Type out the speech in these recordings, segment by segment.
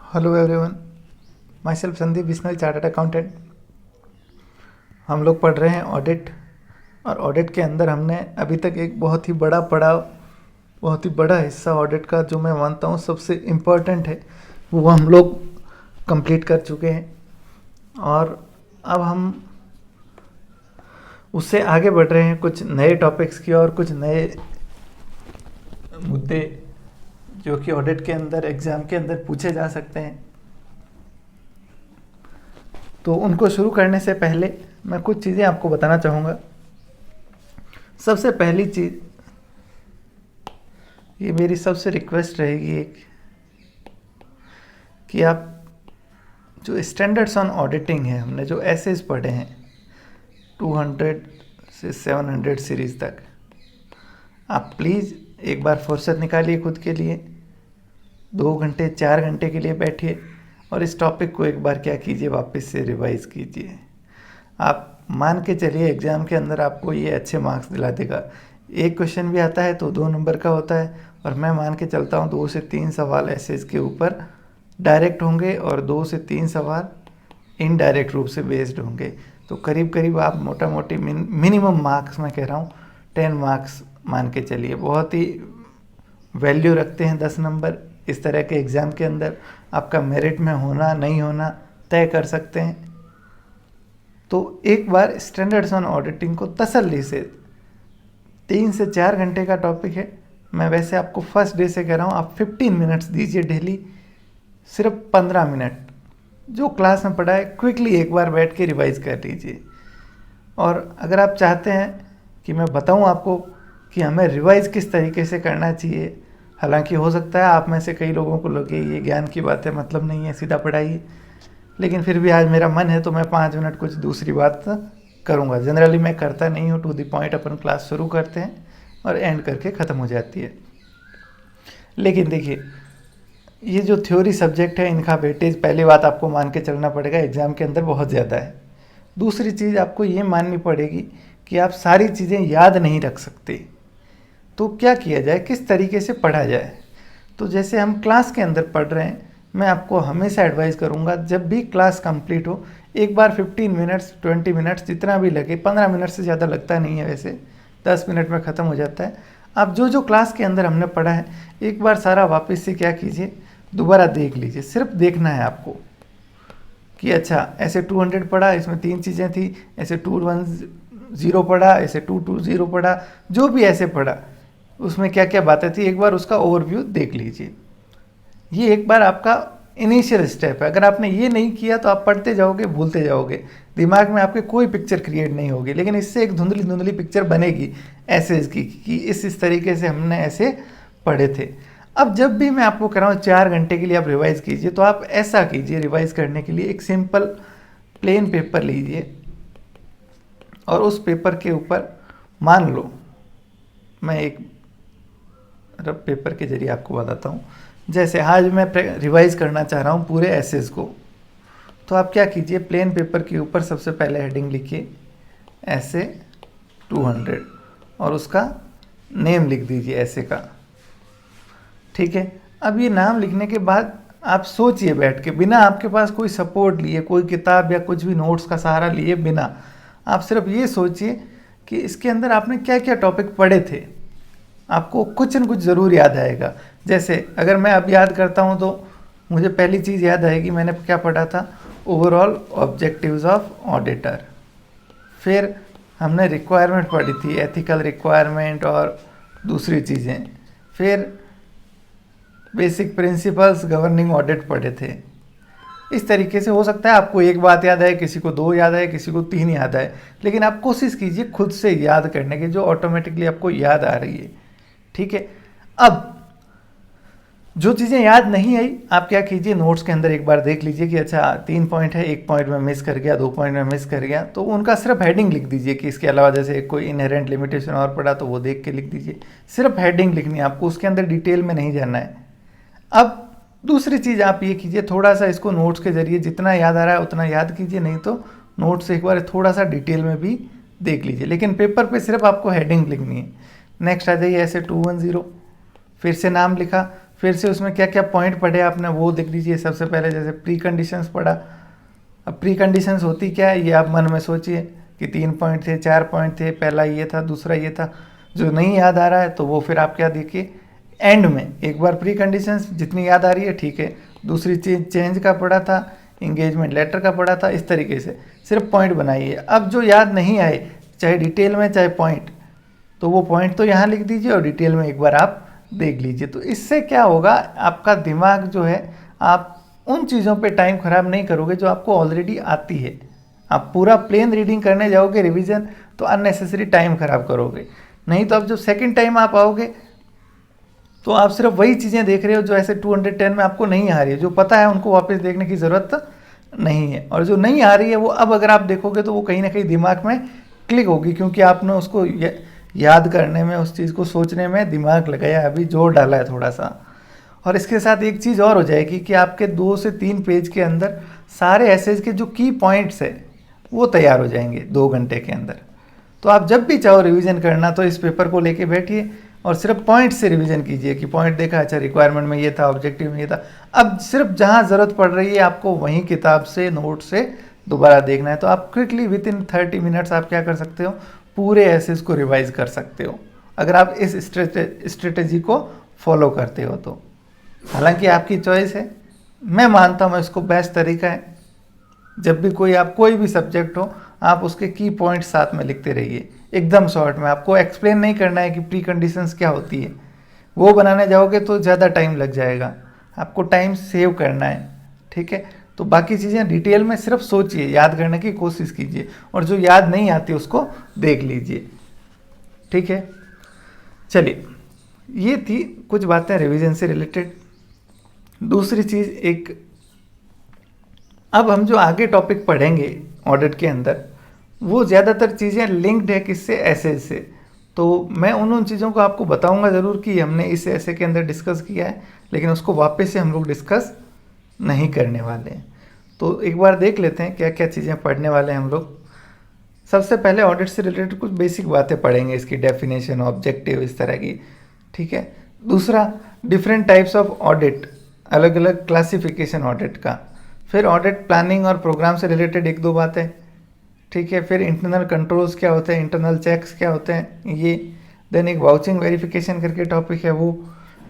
Hello everyone, my self Sandeep Bishnoi, chartered accountant. हम लोग पढ़ रहे हैं ऑडिट, और ऑडिट के अंदर हमने अभी तक एक बहुत ही बड़ा पड़ाव, बहुत ही बड़ा हिस्सा ऑडिट का, जो मैं मानता हूँ सबसे इम्पोर्टेंट है, वो हम लोग कंप्लीट कर चुके हैं। और अब हम उससे आगे बढ़ रहे हैं कुछ नए टॉपिक्स की और कुछ नए मुद्दे जो कि ऑडिट के अंदर, एग्ज़ाम के अंदर पूछे जा सकते हैं। तो उनको शुरू करने से पहले मैं कुछ चीज़ें आपको बताना चाहूँगा। सबसे पहली चीज़, ये मेरी सबसे रिक्वेस्ट रहेगी एक, कि आप जो स्टैंडर्ड्स ऑन ऑडिटिंग है, हमने जो एसेज पढ़े हैं 200 से 700 सीरीज़ तक, आप प्लीज़ एक बार फुर्सत निकालिए खुद के लिए, 2 घंटे 4 घंटे के लिए बैठिए और इस टॉपिक को एक बार क्या कीजिए, वापस से रिवाइज़ कीजिए। आप मान के चलिए एग्ज़ाम के अंदर आपको ये अच्छे मार्क्स दिला देगा। एक क्वेश्चन भी आता है तो 2 नंबर का होता है, और मैं मान के चलता हूँ 2 से 3 सवाल एसेज के ऊपर डायरेक्ट होंगे और 2 से 3 सवाल इनडायरेक्ट रूप से बेस्ड होंगे। तो करीब करीब आप मोटा मोटी मिनिमम मार्क्स, मैं कह रहा हूँ 10 मार्क्स मान के चलिए। बहुत ही वैल्यू रखते हैं 10 नंबर इस तरह के एग्ज़ाम के अंदर। आपका मेरिट में होना नहीं होना तय कर सकते हैं। तो एक बार स्टैंडर्ड्स ऑन ऑडिटिंग को तसल्ली से, 3 से 4 घंटे का टॉपिक है। मैं वैसे आपको फर्स्ट डे से कह रहा हूँ, आप 15 मिनट्स दीजिए डेली, सिर्फ 15 मिनट जो क्लास में पढ़ा है क्विकली एक बार बैठ के रिवाइज़ कर लीजिए। और अगर आप चाहते हैं कि मैं बताऊं आपको कि हमें रिवाइज़ किस तरीके से करना चाहिए, हालांकि हो सकता है आप में से कई लोगों को लगे ये ज्ञान की बात है, मतलब नहीं है, सीधा पढ़ाइए, लेकिन फिर भी आज मेरा मन है तो मैं 5 मिनट कुछ दूसरी बात करूँगा। जनरली मैं करता नहीं हूँ, टू द पॉइंट अपन क्लास शुरू करते हैं और एंड करके ख़त्म हो जाती है। लेकिन देखिए, ये जो थ्योरी सब्जेक्ट है, इनका वेटेज पहली बात आपको मान के चलना पड़ेगा एग्ज़ाम के अंदर बहुत ज़्यादा है। दूसरी चीज़ आपको ये माननी पड़ेगी कि आप सारी चीज़ें याद नहीं रख सकते। तो क्या किया जाए, किस तरीके से पढ़ा जाए? तो जैसे हम क्लास के अंदर पढ़ रहे हैं, मैं आपको हमेशा एडवाइस करूंगा, जब भी क्लास कंप्लीट हो, एक बार 15 मिनट्स 20 मिनट्स जितना भी लगे, 15 मिनट से ज़्यादा लगता नहीं है, वैसे 10 मिनट में ख़त्म हो जाता है। आप जो जो क्लास के अंदर हमने पढ़ा है एक बार सारा वापस से क्या कीजिए, दोबारा देख लीजिए। सिर्फ देखना है आपको कि अच्छा ऐसे 200 पढ़ा, इसमें 3 चीज़ें थी, ऐसे 210 पढ़ा, ऐसे 220 पढ़ा, जो भी ऐसे पढ़ा उसमें क्या क्या बातें थी, एक बार उसका ओवरव्यू देख लीजिए। ये एक बार आपका इनिशियल स्टेप है। अगर आपने ये नहीं किया तो आप पढ़ते जाओगे, भूलते जाओगे, दिमाग में आपके कोई पिक्चर क्रिएट नहीं होगी। लेकिन इससे एक धुंधली धुंधली पिक्चर बनेगी एसेज की, कि इस तरीके से हमने ऐसे पढ़े थे। अब जब भी मैं आपको कह रहा हूँ 4 घंटे के लिए आप रिवाइज़ कीजिए, तो आप ऐसा कीजिए, रिवाइज़ करने के लिए एक सिंपल प्लेन पेपर लीजिए और उस पेपर के ऊपर, मान लो मैं एक रफ पेपर के जरिए आपको बताता हूँ। जैसे आज मैं रिवाइज़ करना चाह रहा हूँ पूरे एसेज को, तो आप क्या कीजिए, प्लेन पेपर के ऊपर सबसे पहले हेडिंग लिखिए ऐसे 200 और उसका नेम लिख दीजिए ऐसे का। ठीक है, अब ये नाम लिखने के बाद आप सोचिए बैठ के, बिना आपके पास कोई सपोर्ट लिए, कोई किताब या कुछ भी नोट्स का सहारा लिए बिना, आप सिर्फ ये सोचिए कि इसके अंदर आपने क्या क्या टॉपिक पढ़े थे। आपको कुछ न कुछ ज़रूर याद आएगा। जैसे अगर मैं अब याद करता हूँ तो मुझे पहली चीज़ याद आएगी, मैंने क्या पढ़ा था, ओवरऑल ऑब्जेक्टिव्स ऑफ ऑडिटर। फिर हमने रिक्वायरमेंट पढ़ी थी, एथिकल रिक्वायरमेंट और दूसरी चीज़ें। फिर बेसिक प्रिंसिपल्स गवर्निंग ऑडिट पढ़े थे। इस तरीके से हो सकता है आपको एक बात याद आए, किसी को 2 याद आए, किसी को 3 याद आए, लेकिन आप कोशिश कीजिए खुद से याद करने की, जो ऑटोमेटिकली आपको याद आ रही है। ठीक है, अब जो चीज़ें याद नहीं आई, आप क्या कीजिए, नोट्स के अंदर एक बार देख लीजिए कि अच्छा 3 पॉइंट है, 1 पॉइंट में मिस कर गया, 2 पॉइंट में मिस कर गया, तो उनका सिर्फ हेडिंग लिख दीजिए कि इसके अलावा जैसे कोई इनहेरेंट लिमिटेशन और पड़ा तो वो देख के लिख दीजिए। सिर्फ हेडिंग लिखनी है आपको, उसके अंदर डिटेल में नहीं जाना है। अब दूसरी चीज़ आप ये कीजिए, थोड़ा सा इसको नोट्स के जरिए जितना याद आ रहा है उतना याद कीजिए, नहीं तो नोट्स एक बार थोड़ा सा डिटेल में भी देख लीजिए, लेकिन पेपर पे सिर्फ आपको हेडिंग लिखनी है। नेक्स्ट आ जाइए ऐसे 210, फिर से नाम लिखा, फिर से उसमें क्या क्या पॉइंट पढ़े आपने वो देख लीजिए। सबसे पहले जैसे प्री कंडीशंस पढ़ा। अब प्री कंडीशंस होती क्या है ये आप मन में सोचिए कि 3 पॉइंट थे, 4 पॉइंट थे, पहला ये था, दूसरा ये था। जो नहीं याद आ रहा है तो वो फिर आप क्या देखिए एंड में एक बार प्री कंडीशंस जितनी याद आ रही है ठीक है, दूसरी चीज़ चेंज का पढ़ा था, इंगेजमेंट लेटर का पढ़ा था, इस तरीके से सिर्फ पॉइंट बनाइए। अब जो याद नहीं आए चाहे डिटेल में चाहे पॉइंट, तो वो पॉइंट तो यहाँ लिख दीजिए और डिटेल में एक बार आप देख लीजिए। तो इससे क्या होगा आपका दिमाग जो है आप उन चीज़ों पे टाइम ख़राब नहीं करोगे जो आपको ऑलरेडी आती है। आप पूरा प्लेन रीडिंग करने जाओगे रिवीजन तो अननेसेसरी टाइम ख़राब करोगे। नहीं तो अब जब सेकंड टाइम आप आओगे तो आप सिर्फ वही चीज़ें देख रहे हो जो ऐसे 210 में आपको नहीं आ रही है। जो पता है उनको वापस देखने की ज़रूरत नहीं है, और जो नहीं आ रही है वो अब अगर आप देखोगे तो वो कहीं ना कहीं दिमाग में क्लिक होगी, क्योंकि आपने उसको याद करने में, उस चीज़ को सोचने में दिमाग लगाया, अभी जोर डाला है थोड़ा सा। और इसके साथ एक चीज़ और हो जाएगी कि आपके 2 से 3 पेज के अंदर सारे एसेज के जो की पॉइंट्स है वो तैयार हो जाएंगे 2 घंटे के अंदर। तो आप जब भी चाहो रिवीजन करना तो इस पेपर को लेके बैठिए और सिर्फ पॉइंट से रिवीजन कीजिए कि पॉइंट देखा, अच्छा रिक्वायरमेंट में ये था, ऑब्जेक्टिव में ये था। अब सिर्फ जहाँ ज़रूरत पड़ रही है आपको वहीं किताब से, नोट से दोबारा देखना है, तो आप क्विकली विद इन 30 मिनट्स आप क्या कर सकते हो, पूरे एसेज को रिवाइज कर सकते हो अगर आप इस स्ट्रेटेजी को फॉलो करते हो तो। हालांकि आपकी चॉइस है, मैं मानता हूँ इसको बेस्ट तरीका है। जब भी कोई भी सब्जेक्ट हो आप उसके की पॉइंट साथ में लिखते रहिए एकदम शॉर्ट में। आपको एक्सप्लेन नहीं करना है कि प्री कंडीशंस क्या होती है, वो बनाने जाओगे तो ज़्यादा टाइम लग जाएगा। आपको टाइम सेव करना है, ठीक है। तो बाकी चीज़ें डिटेल में सिर्फ सोचिए, याद करने की कोशिश कीजिए, और जो याद नहीं आती उसको देख लीजिए, ठीक है। चलिए, ये थी कुछ बातें रिवीजन से रिलेटेड। दूसरी चीज़ एक, अब हम जो आगे टॉपिक पढ़ेंगे ऑडिट के अंदर वो ज़्यादातर चीज़ें लिंक्ड है किससे, एसेज से। तो मैं उन चीज़ों को आपको बताऊंगा ज़रूर कि हमने इस ऐसे के अंदर डिस्कस किया है, लेकिन उसको वापस से हम लोग डिस्कस नहीं करने वाले हैं। तो एक बार देख लेते हैं क्या क्या चीज़ें पढ़ने वाले हैं हम लोग। सबसे पहले ऑडिट से रिलेटेड कुछ बेसिक बातें पढ़ेंगे, इसकी डेफिनेशन, ऑब्जेक्टिव, इस तरह की, ठीक है। दूसरा, डिफरेंट टाइप्स ऑफ ऑडिट, अलग अलग क्लासिफिकेशन ऑडिट का। फिर ऑडिट प्लानिंग और प्रोग्राम से रिलेटेड 1-2 बातें, ठीक है। फिर इंटरनल कंट्रोल्स क्या होते हैं, इंटरनल चेक्स क्या होते हैं ये। देन एक वाउचिंग वेरिफिकेशन करके टॉपिक है, वो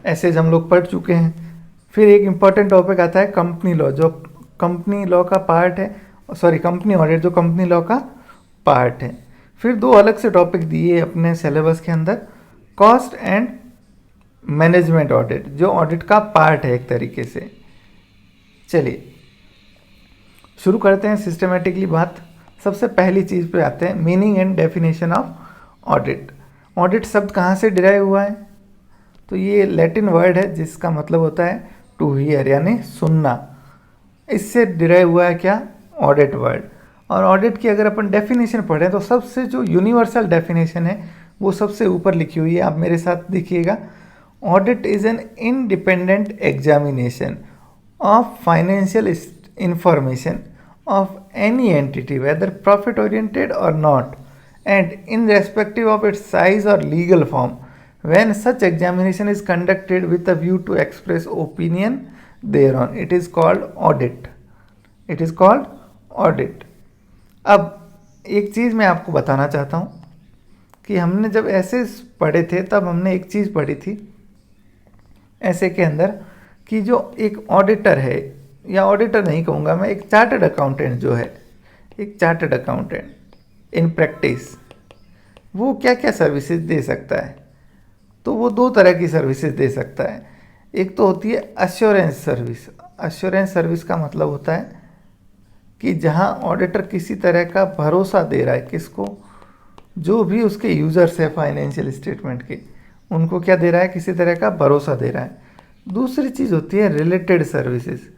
एसेज हम लोग पढ़ चुके हैं। फिर एक इम्पॉर्टेंट टॉपिक आता है कंपनी लॉ, जो कंपनी लॉ का पार्ट है, सॉरी कंपनी ऑडिट जो कंपनी लॉ का पार्ट है। फिर 2 अलग से टॉपिक दिए अपने सिलेबस के अंदर, कॉस्ट एंड मैनेजमेंट ऑडिट, जो ऑडिट का पार्ट है एक तरीके से। चलिए शुरू करते हैं सिस्टमेटिकली बात। सबसे पहली चीज़ पे आते हैं, meaning and definition of audit. Audit शब्द कहाँ से डिराइव हुआ है, तो ये लैटिन वर्ड है जिसका मतलब होता है टू हियर, यानी सुनना। इससे डिराइव हुआ है क्या, ऑडिट वर्ड। और ऑडिट की अगर अपन डेफिनेशन पढ़ें तो सबसे जो यूनिवर्सल डेफिनेशन है वो सबसे ऊपर लिखी हुई है, आप मेरे साथ देखिएगा। Audit is an independent examination of financial information of any entity whether profit oriented or not, and in respective of its size or legal form, when such examination is conducted with a view to express opinion thereon, it is called audit. It is called audit. अब एक चीज़ मैं आपको बताना चाहता हूँ कि हमने जब ऐसे पढ़े थे तब हमने एक चीज़ पढ़ी थी ऐसे के अंदर कि जो एक ऑडिटर है, या ऑडिटर नहीं कहूँगा मैं, एक चार्टर्ड अकाउंटेंट जो है, एक चार्टर्ड अकाउंटेंट इन प्रैक्टिस, वो क्या क्या सर्विसेज दे सकता है। तो वो 2 तरह की सर्विसेज दे सकता है। एक तो होती है अश्योरेंस सर्विस। अश्योरेंस सर्विस का मतलब होता है कि जहाँ ऑडिटर किसी तरह का भरोसा दे रहा है, किसको, जो भी उसके यूज़र्स है फाइनेंशियल स्टेटमेंट के, उनको क्या दे रहा है, किसी तरह का भरोसा दे रहा है। दूसरी चीज़ होती है रिलेटेड सर्विसेज।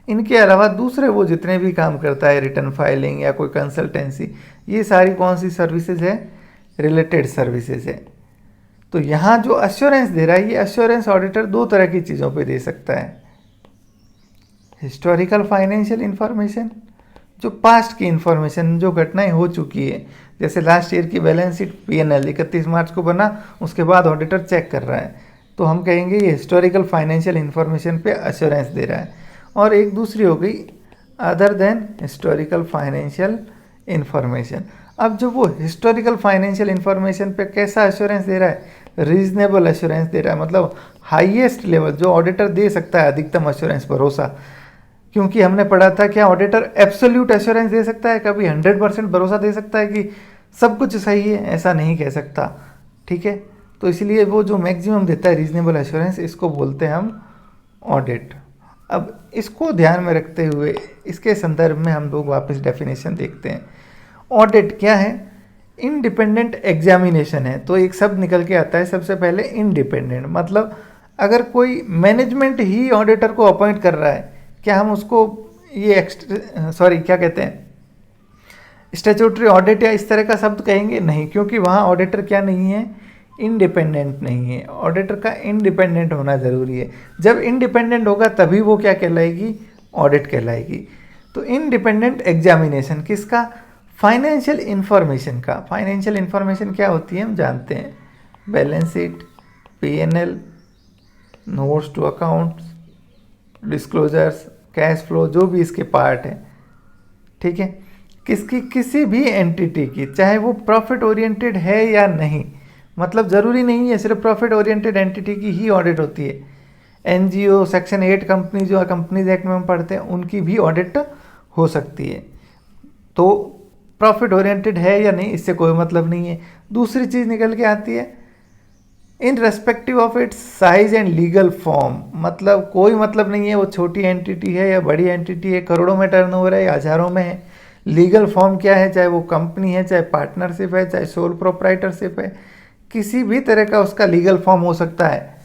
इनके अलावा दूसरे वो जितने भी काम करता है, रिटर्न फाइलिंग या कोई कंसल्टेंसी, ये सारी कौन सी सर्विसेज है, रिलेटेड सर्विसेज है। तो यहाँ जो अश्योरेंस दे रहा है, ये अश्योरेंस ऑडिटर 2 तरह की चीज़ों पे दे सकता है। हिस्टोरिकल फाइनेंशियल इंफॉर्मेशन, जो पास्ट की इंफॉर्मेशन, जो घटनाएं हो चुकी है, जैसे लास्ट ईयर की बैलेंस शीट P&L 31 मार्च को बना, उसके बाद ऑडिटर चेक कर रहा है, तो हम कहेंगे ये हिस्टोरिकल फाइनेंशियल इंफॉर्मेशन पे अश्योरेंस दे रहा है। और एक दूसरी हो गई other than historical financial information. अब जो वो हिस्टोरिकल फाइनेंशियल इंफॉर्मेशन पे कैसा अश्योरेंस दे रहा है, रीजनेबल अश्योरेंस दे रहा है, मतलब हाईएस्ट लेवल जो ऑडिटर दे सकता है, अधिकतम अश्योरेंस भरोसा। क्योंकि हमने पढ़ा था क्या ऑडिटर एब्सोल्यूट एश्योरेंस दे सकता है, कभी 100% भरोसा दे सकता है कि सब कुछ सही है, ऐसा नहीं कह सकता। ठीक है, तो इसलिए वो जो मैक्सिमम देता है रीजनेबल एश्योरेंस, इसको बोलते हैं हम ऑडिट। अब इसको ध्यान में रखते हुए इसके संदर्भ में हम लोग वापस डेफिनेशन देखते हैं। ऑडिट क्या है? इंडिपेंडेंट एग्जामिनेशन है। तो एक शब्द निकल के आता है सबसे पहले इंडिपेंडेंट, मतलब अगर कोई मैनेजमेंट ही ऑडिटर को अपॉइंट कर रहा है, क्या हम उसको ये क्या कहते हैं, स्टैट्यूटरी ऑडिट या इस तरह का शब्द कहेंगे? नहीं, क्योंकि वहाँ ऑडिटर क्या नहीं है, इंडिपेंडेंट नहीं है। ऑडिटर का इंडिपेंडेंट होना ज़रूरी है। जब इंडिपेंडेंट होगा तभी वो क्या कहलाएगी, ऑडिट कहलाएगी। तो इंडिपेंडेंट एग्जामिनेशन किसका, फाइनेंशियल इंफॉर्मेशन का। फाइनेंशियल इंफॉर्मेशन क्या होती है हम जानते हैं, balance sheet, P&L, notes to accounts, disclosures, cash flow, जो भी इसके पार्ट हैं। ठीक है, किसकी, किसी भी एंटिटी की, चाहे वो प्रॉफिट ओरिएंटेड है या नहीं, मतलब ज़रूरी नहीं है सिर्फ प्रॉफिट ओरिएंटेड एंटिटी की ही ऑडिट होती है। NGO, सेक्शन 8 कंपनी जो कंपनीज एक्ट में हम पढ़ते हैं, उनकी भी ऑडिट हो सकती है। तो प्रॉफिट ओरिएंटेड है या नहीं इससे कोई मतलब नहीं है। दूसरी चीज़ निकल के आती है in respective of its size and legal form, मतलब कोई मतलब नहीं है वो छोटी एंटिटी है या बड़ी एंटिटी है, करोड़ों में टर्नओवर है या हज़ारों में है। लीगल फॉर्म क्या है, चाहे वो कंपनी है, चाहे पार्टनरशिप है, चाहे सोल प्रोप्राइटरशिप है, किसी भी तरह का उसका लीगल फॉर्म हो सकता है,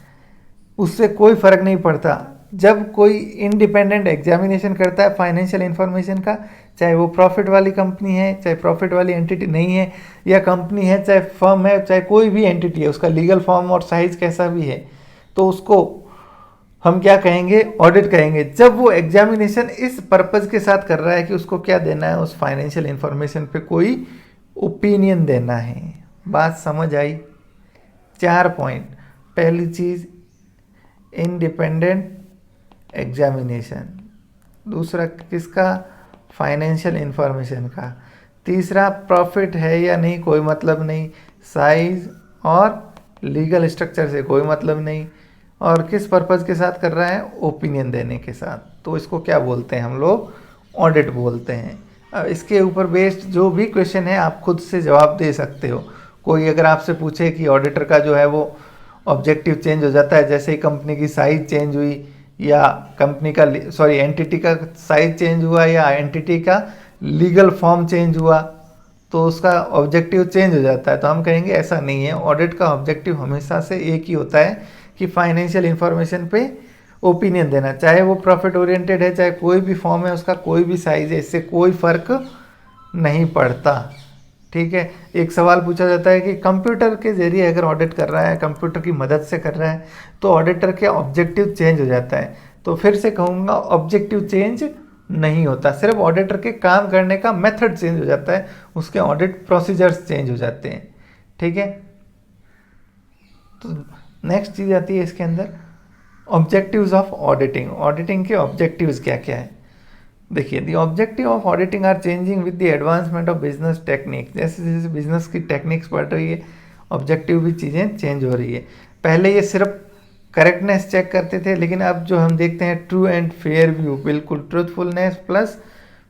उससे कोई फ़र्क नहीं पड़ता। जब कोई इंडिपेंडेंट एग्जामिनेशन करता है फाइनेंशियल इंफॉर्मेशन का, चाहे वो प्रॉफिट वाली कंपनी है, चाहे प्रॉफिट वाली एंटिटी नहीं है, या कंपनी है, चाहे फर्म है, चाहे कोई भी एंटिटी है, उसका लीगल फॉर्म और साइज कैसा भी है, तो उसको हम क्या कहेंगे, ऑडिट कहेंगे। जब वो एग्जामिनेशन इस पर्पज़ के साथ कर रहा है कि उसको क्या देना है, उस फाइनेंशियल इंफॉर्मेशन पे कोई ओपिनियन देना है। बात समझ आई? 4 पॉइंट। पहली चीज़ इंडिपेंडेंट एग्जामिनेशन, दूसरा किसका, फाइनेंशियल इंफॉर्मेशन का, तीसरा प्रॉफिट है या नहीं कोई मतलब नहीं, साइज और लीगल स्ट्रक्चर से कोई मतलब नहीं, और किस पर्पज़ के साथ कर रहा है, ओपिनियन देने के साथ। तो इसको क्या बोलते हैं हम लोग, ऑडिट बोलते हैं। अब इसके ऊपर बेस्ड जो भी क्वेश्चन है आप खुद से जवाब दे सकते हो। कोई अगर आपसे पूछे कि ऑडिटर का जो है वो ऑब्जेक्टिव चेंज हो जाता है जैसे ही कंपनी की साइज चेंज हुई, या कंपनी का एंटिटी का साइज चेंज हुआ, या एंटिटी का लीगल फॉर्म चेंज हुआ, तो उसका ऑब्जेक्टिव चेंज हो जाता है। तो हम कहेंगे ऐसा नहीं है, ऑडिट का ऑब्जेक्टिव हमेशा से एक ही होता है कि फाइनेंशियल इंफॉर्मेशन पे ओपिनियन देना, चाहे वो प्रॉफिट ओरिएंटेड है, चाहे कोई भी फॉर्म है, उसका कोई भी साइज है, इससे कोई फ़र्क नहीं पड़ता। ठीक है, एक सवाल पूछा जाता है कि कंप्यूटर के जरिए अगर ऑडिट कर रहा है, कंप्यूटर की मदद से कर रहा है, तो ऑडिटर के ऑब्जेक्टिव चेंज हो जाता है। तो फिर से कहूँगा ऑब्जेक्टिव चेंज नहीं होता, सिर्फ ऑडिटर के काम करने का मेथड चेंज हो जाता है, उसके ऑडिट प्रोसीजर्स चेंज हो जाते हैं। ठीक है, तो नेक्स्ट चीज़ आती है इसके अंदर ऑब्जेक्टिव्स ऑफ ऑडिटिंग। ऑडिटिंग के ऑब्जेक्टिव्स क्या क्या है? देखिए, the objective of auditing are changing with the advancement of business technique. जैसे जैसे बिजनेस की टेक्निक्स बढ़ रही है, ऑब्जेक्टिव भी चीज़ें चेंज हो रही है। पहले ये सिर्फ करेक्टनेस चेक करते थे, लेकिन अब जो हम देखते हैं ट्रू एंड फेयर व्यू, बिल्कुल ट्रूथफुलनेस प्लस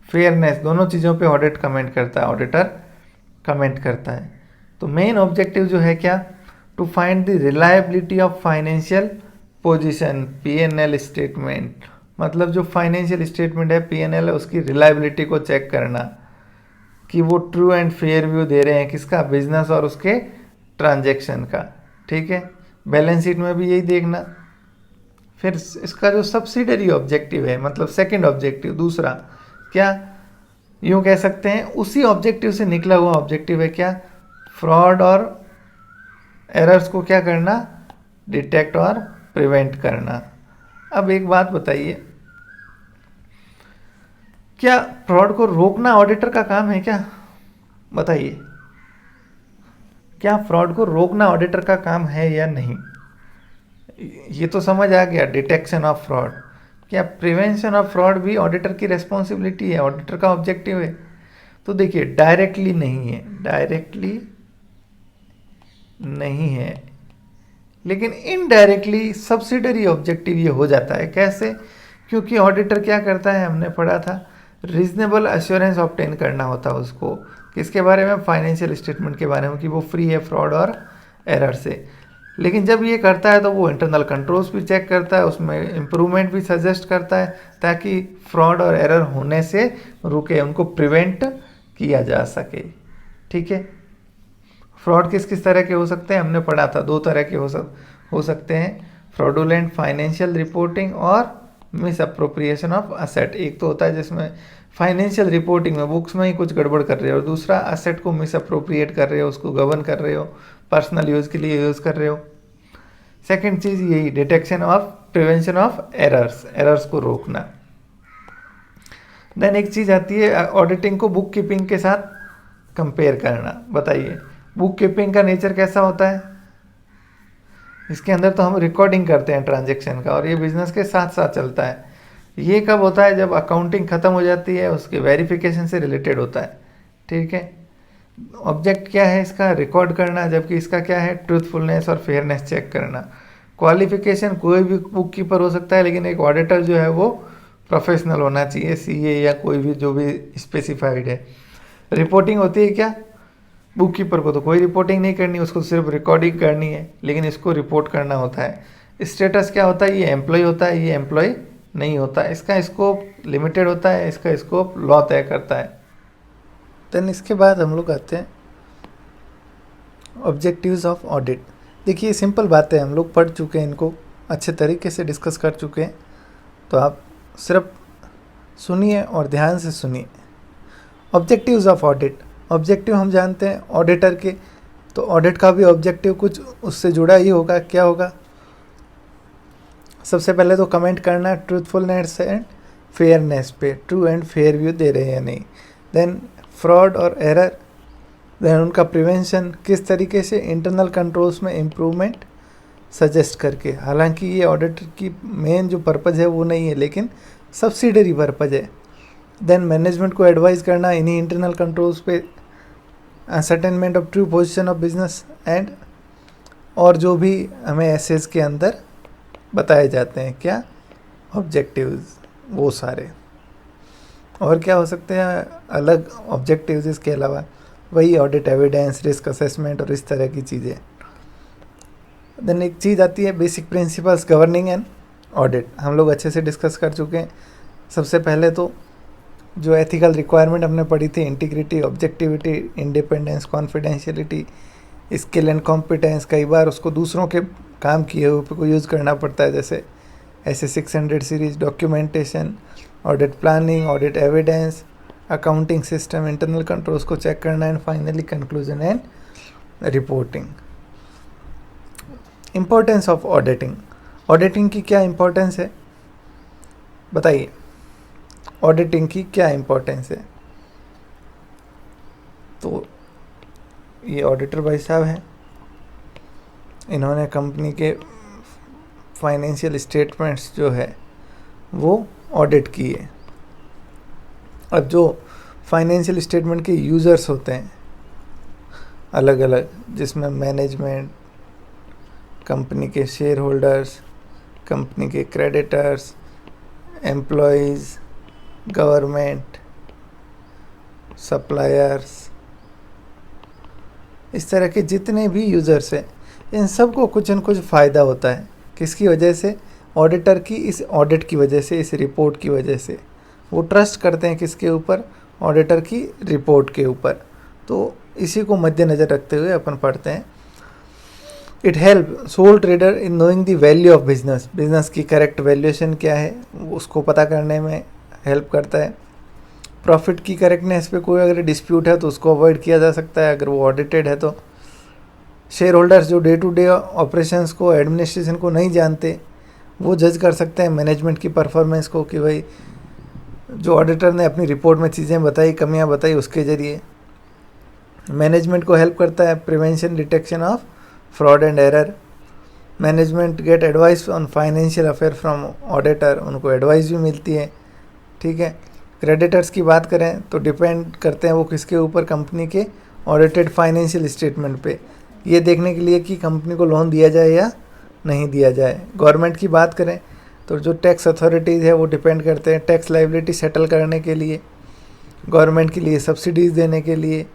फेयरनेस, दोनों चीज़ों पे ऑडिट कमेंट करता है, ऑडिटर कमेंट करता है। तो मेन ऑब्जेक्टिव जो है क्या, to find the reliability of financial position, P&L statement, मतलब जो फाइनेंशियल स्टेटमेंट है, P&L है, उसकी रिलायबिलिटी को चेक करना कि वो ट्रू एंड फेयर व्यू दे रहे हैं किसका, बिजनेस और उसके ट्रांजैक्शन का। ठीक है, बैलेंस शीट में भी यही देखना। फिर इसका जो सब्सिडरी ऑब्जेक्टिव है, मतलब सेकंड ऑब्जेक्टिव, दूसरा क्या, यूँ कह सकते हैं उसी ऑब्जेक्टिव से निकला हुआ ऑब्जेक्टिव है क्या, फ्रॉड और एरर्स को क्या करना, डिटेक्ट और प्रिवेंट करना। अब एक बात बताइए, क्या फ्रॉड को रोकना ऑडिटर का काम है क्या? बताइए, क्या फ्रॉड को रोकना ऑडिटर का काम है या नहीं? ये तो समझ आ गया डिटेक्शन ऑफ फ्रॉड। क्या प्रिवेंशन ऑफ फ्रॉड भी ऑडिटर की रेस्पॉन्सिबिलिटी है, ऑडिटर का ऑब्जेक्टिव है? तो देखिए डायरेक्टली नहीं है, डायरेक्टली नहीं है, लेकिन इनडायरेक्टली सब्सिडरी ऑब्जेक्टिव ये हो जाता है। कैसे? क्योंकि ऑडिटर क्या करता है, हमने पढ़ा था, रीजनेबल अश्योरेंस ऑब्टेन करना होता है उसको। किसके बारे में? फाइनेंशियल स्टेटमेंट के बारे में, कि वो फ्री है फ्रॉड और एरर से। लेकिन जब ये करता है तो वो इंटरनल कंट्रोल्स भी चेक करता है, उसमें इम्प्रूवमेंट भी सजेस्ट करता है, ताकि फ्रॉड और एरर होने से रुके, उनको प्रिवेंट किया जा सके। ठीक है। फ्रॉड किस किस तरह के हो सकते हैं, हमने पढ़ा था, 2 तरह के हो सकते हैं, फ्रॉडुलेंट फाइनेंशियल रिपोर्टिंग और मिस अप्रोप्रिएशन ऑफ असेट। एक तो होता है जिसमें फाइनेंशियल रिपोर्टिंग में बुक्स में ही कुछ गड़बड़ कर रहे हो, और दूसरा असेट को मिस अप्रोप्रिएट कर रहे हो, उसको गवर्न कर रहे हो, पर्सनल यूज़ के लिए यूज़ कर रहे हो। सेकेंड चीज़ यही detection of prevention of errors को रोकना। देन एक चीज़ आती है ऑडिटिंग को बुक कीपिंग के साथ कंपेयर करना। बताइए बुक कीपिंग का नेचर कैसा होता है? इसके अंदर तो हम रिकॉर्डिंग करते हैं ट्रांजैक्शन का, और ये बिजनेस के साथ साथ चलता है। ये कब होता है? जब अकाउंटिंग ख़त्म हो जाती है, उसके वेरिफिकेशन से रिलेटेड होता है। ठीक है। ऑब्जेक्ट क्या है इसका? रिकॉर्ड करना, जबकि इसका क्या है? ट्रूथफुलनेस और फेयरनेस चेक करना। क्वालिफिकेशन कोई भी बुक कीपर हो सकता है, लेकिन एक ऑडिटर जो है वो प्रोफेशनल होना चाहिए, सीए या कोई भी जो भी स्पेसिफाइड है। रिपोर्टिंग होती है क्या? बुक कीपर को तो कोई रिपोर्टिंग नहीं करनी, उसको सिर्फ रिकॉर्डिंग करनी है, लेकिन इसको रिपोर्ट करना होता है। स्टेटस क्या होता है? ये एम्प्लॉय होता है, ये एम्प्लॉय नहीं होता। इसका स्कोप लिमिटेड होता है, इसका स्कोप लॉ तय करता है। देन इसके बाद हम लोग आते हैं ऑब्जेक्टिव्स ऑफ ऑडिट। देखिए सिंपल बातें हम लोग पढ़ चुके हैं, इनको अच्छे तरीके से डिस्कस कर चुके हैं, तो आप सिर्फ सुनिए और ध्यान से सुनिए। ऑब्जेक्टिव्स ऑफ ऑडिट, ऑब्जेक्टिव हम जानते हैं ऑडिटर के, तो ऑडिट का भी ऑब्जेक्टिव कुछ उससे जुड़ा ही होगा। क्या होगा? सबसे पहले तो कमेंट करना ट्रूथफुलनेस एंड फेयरनेस पे, ट्रू एंड फेयर व्यू दे रहे हैं या नहीं। देन फ्रॉड और एरर, देन उनका प्रिवेंशन किस तरीके से, इंटरनल कंट्रोल्स में इम्प्रूवमेंट सजेस्ट करके। हालांकि ये ऑडिटर की मेन जो पर्पज़ है वो नहीं है, लेकिन सब्सिडरी पर्पज़ है। देन मैनेजमेंट को एडवाइस करना इन्हीं इंटरनल कंट्रोल्स पे, ascertainment of true position of business and, और जो भी हमें एसेस के अंदर बताए जाते हैं क्या, ऑब्जेक्टिव्स, वो सारे। और क्या हो सकते हैं अलग ऑब्जेक्टिव्स इसके अलावा? वही ऑडिट एविडेंस, रिस्क असेसमेंट और इस तरह की चीज़ें। देन एक चीज़ आती है basic principles governing and audit, हम लोग अच्छे से डिस्कस कर चुके हैं। सबसे पहले तो जो एथिकल रिक्वायरमेंट हमने पढ़ी थी, integrity, objectivity, independence, confidentiality, skill and competence. कई बार उसको दूसरों के काम किए हुए को यूज़ करना पड़ता है, जैसे ऐसे 600 series, documentation, audit planning, audit evidence, accounting system, internal controls को चेक करना, and finally conclusion and reporting. Importance of auditing, auditing की क्या इम्पोर्टेंस है बताइए? ऑडिटिंग की क्या इम्पोर्टेंस है? तो ये ऑडिटर भाई साहब हैं, इन्होंने कंपनी के फाइनेंशियल स्टेटमेंट्स जो है वो ऑडिट किए। अब जो फाइनेंशियल स्टेटमेंट के यूज़र्स होते हैं अलग अलग, जिसमें मैनेजमेंट, कंपनी के शेयर होल्डर्स, कंपनी के क्रेडिटर्स, एम्प्लॉयज़, गवर्नमेंट, सप्लायर्स, इस तरह के जितने भी यूज़र्स हैं, इन सब को कुछ न कुछ फ़ायदा होता है। किसकी वजह से? ऑडिटर की इस ऑडिट की वजह से, इस रिपोर्ट की वजह से। वो ट्रस्ट करते हैं किसके ऊपर? ऑडिटर की रिपोर्ट के ऊपर। तो इसी को मद्देनज़र रखते हुए अपन पढ़ते हैं, it help soul trader in knowing the value of business, business की करेक्ट वैल्यूएशन क्या है उसको पता करने में हेल्प करता है। प्रॉफिट की करेक्टनेस पे कोई अगर डिस्प्यूट है तो उसको अवॉइड किया जा सकता है अगर वो ऑडिटेड है तो। शेयर होल्डर्स जो डे टू डे ऑपरेशंस को, एडमिनिस्ट्रेशन को नहीं जानते, वो जज कर सकते हैं मैनेजमेंट की परफॉर्मेंस को, कि भाई जो ऑडिटर ने अपनी रिपोर्ट में चीज़ें बताई, कमियां बताई, उसके ज़रिए। मैनेजमेंट को हेल्प करता है prevention, detection of fraud and error. Management get advice on financial affair from auditor, उनको एडवाइस भी मिलती है, ठीक है। क्रेडिटर्स की बात करें तो डिपेंड करते हैं वो किसके ऊपर, कंपनी के ऑडिटेड फाइनेंशियल स्टेटमेंट पे, ये देखने के लिए कि कंपनी को लोन दिया जाए या नहीं दिया जाए। गवर्नमेंट की बात करें तो जो टैक्स अथॉरिटीज़ है वो डिपेंड करते हैं टैक्स लाइबिलिटी सेटल करने के लिए, गवर्नमेंट के लिए सब्सिडीज़ देने के लिए,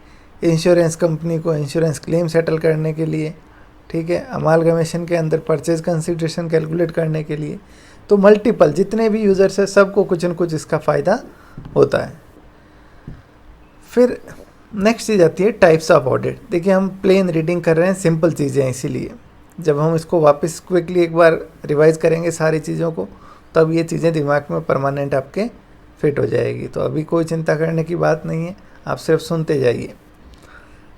इंश्योरेंस कंपनी को इंश्योरेंस क्लेम सेटल करने के लिए, ठीक है। अमालगमेशन के अंदर परचेज कंसिडरेशन कैलकुलेट करने के लिए। तो मल्टीपल जितने भी यूज़र्स हैं सबको कुछ न कुछ इसका फ़ायदा होता है। फिर नेक्स्ट चीज़ आती है टाइप्स ऑफ ऑडिट। देखिए हम प्लेन रीडिंग कर रहे हैं, सिंपल चीज़ें हैं, इसीलिए जब हम इसको वापस क्विकली एक बार रिवाइज करेंगे सारी चीज़ों को, तब ये चीज़ें दिमाग में परमानेंट आपके फिट हो जाएगी। तो अभी कोई चिंता करने की बात नहीं है, आप सिर्फ सुनते जाइए।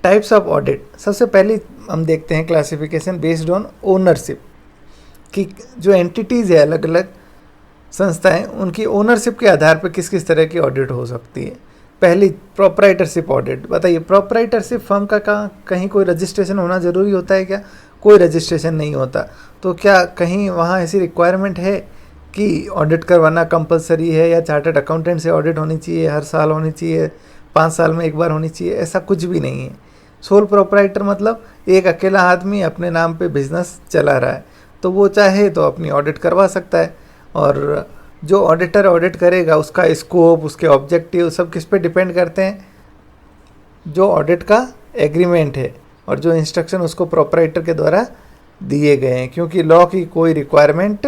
टाइप्स ऑफ ऑडिट, सबसे पहले हम देखते हैं क्लासिफिकेशन बेस्ड ऑन ओनरशिप, कि जो एंटिटीज़ है अलग अलग संस्थाएं, उनकी ओनरशिप के आधार पर किस किस तरह की ऑडिट हो सकती है। पहली प्रोप्राइटरशिप ऑडिट, बताइए प्रोप्राइटरशिप फर्म का कहीं कोई रजिस्ट्रेशन होना ज़रूरी होता है क्या? कोई रजिस्ट्रेशन नहीं होता। तो क्या कहीं वहाँ ऐसी रिक्वायरमेंट है कि ऑडिट करवाना कंपलसरी है, या चार्टर्ड अकाउंटेंट से ऑडिट होनी चाहिए, हर साल होनी चाहिए, 5 साल में एक बार होनी चाहिए? ऐसा कुछ भी नहीं है। सोल प्रोप्राइटर मतलब एक अकेला आदमी अपने नाम पे बिजनेस चला रहा है, तो वो चाहे तो अपनी ऑडिट करवा सकता है। और जो ऑडिटर ऑडिट करेगा उसका स्कोप, उसके ऑब्जेक्टिव सब किस पे डिपेंड करते हैं? जो ऑडिट का एग्रीमेंट है और जो इंस्ट्रक्शन उसको प्रोप्राइटर के द्वारा दिए गए हैं, क्योंकि लॉ की कोई रिक्वायरमेंट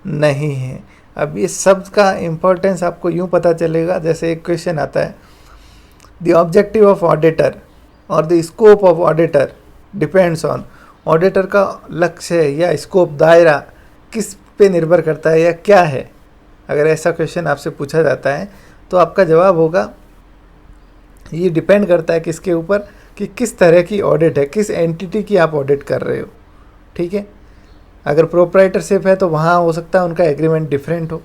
नहीं है। अब ये शब्द का इम्पोर्टेंस आपको यूँ पता चलेगा, जैसे एक क्वेश्चन आता है, द ऑब्जेक्टिव ऑफ ऑडिटर और the scope of auditor depends on, auditor का लक्ष्य या स्कोप, दायरा किस पे निर्भर करता है या क्या है? अगर ऐसा क्वेश्चन आपसे पूछा जाता है तो आपका जवाब होगा ये डिपेंड करता है किसके ऊपर, कि किस तरह की ऑडिट है, किस एंटिटी की आप ऑडिट कर रहे हो, ठीक है। अगर प्रोप्राइटरशिप है तो वहाँ हो सकता है उनका एग्रीमेंट डिफरेंट हो,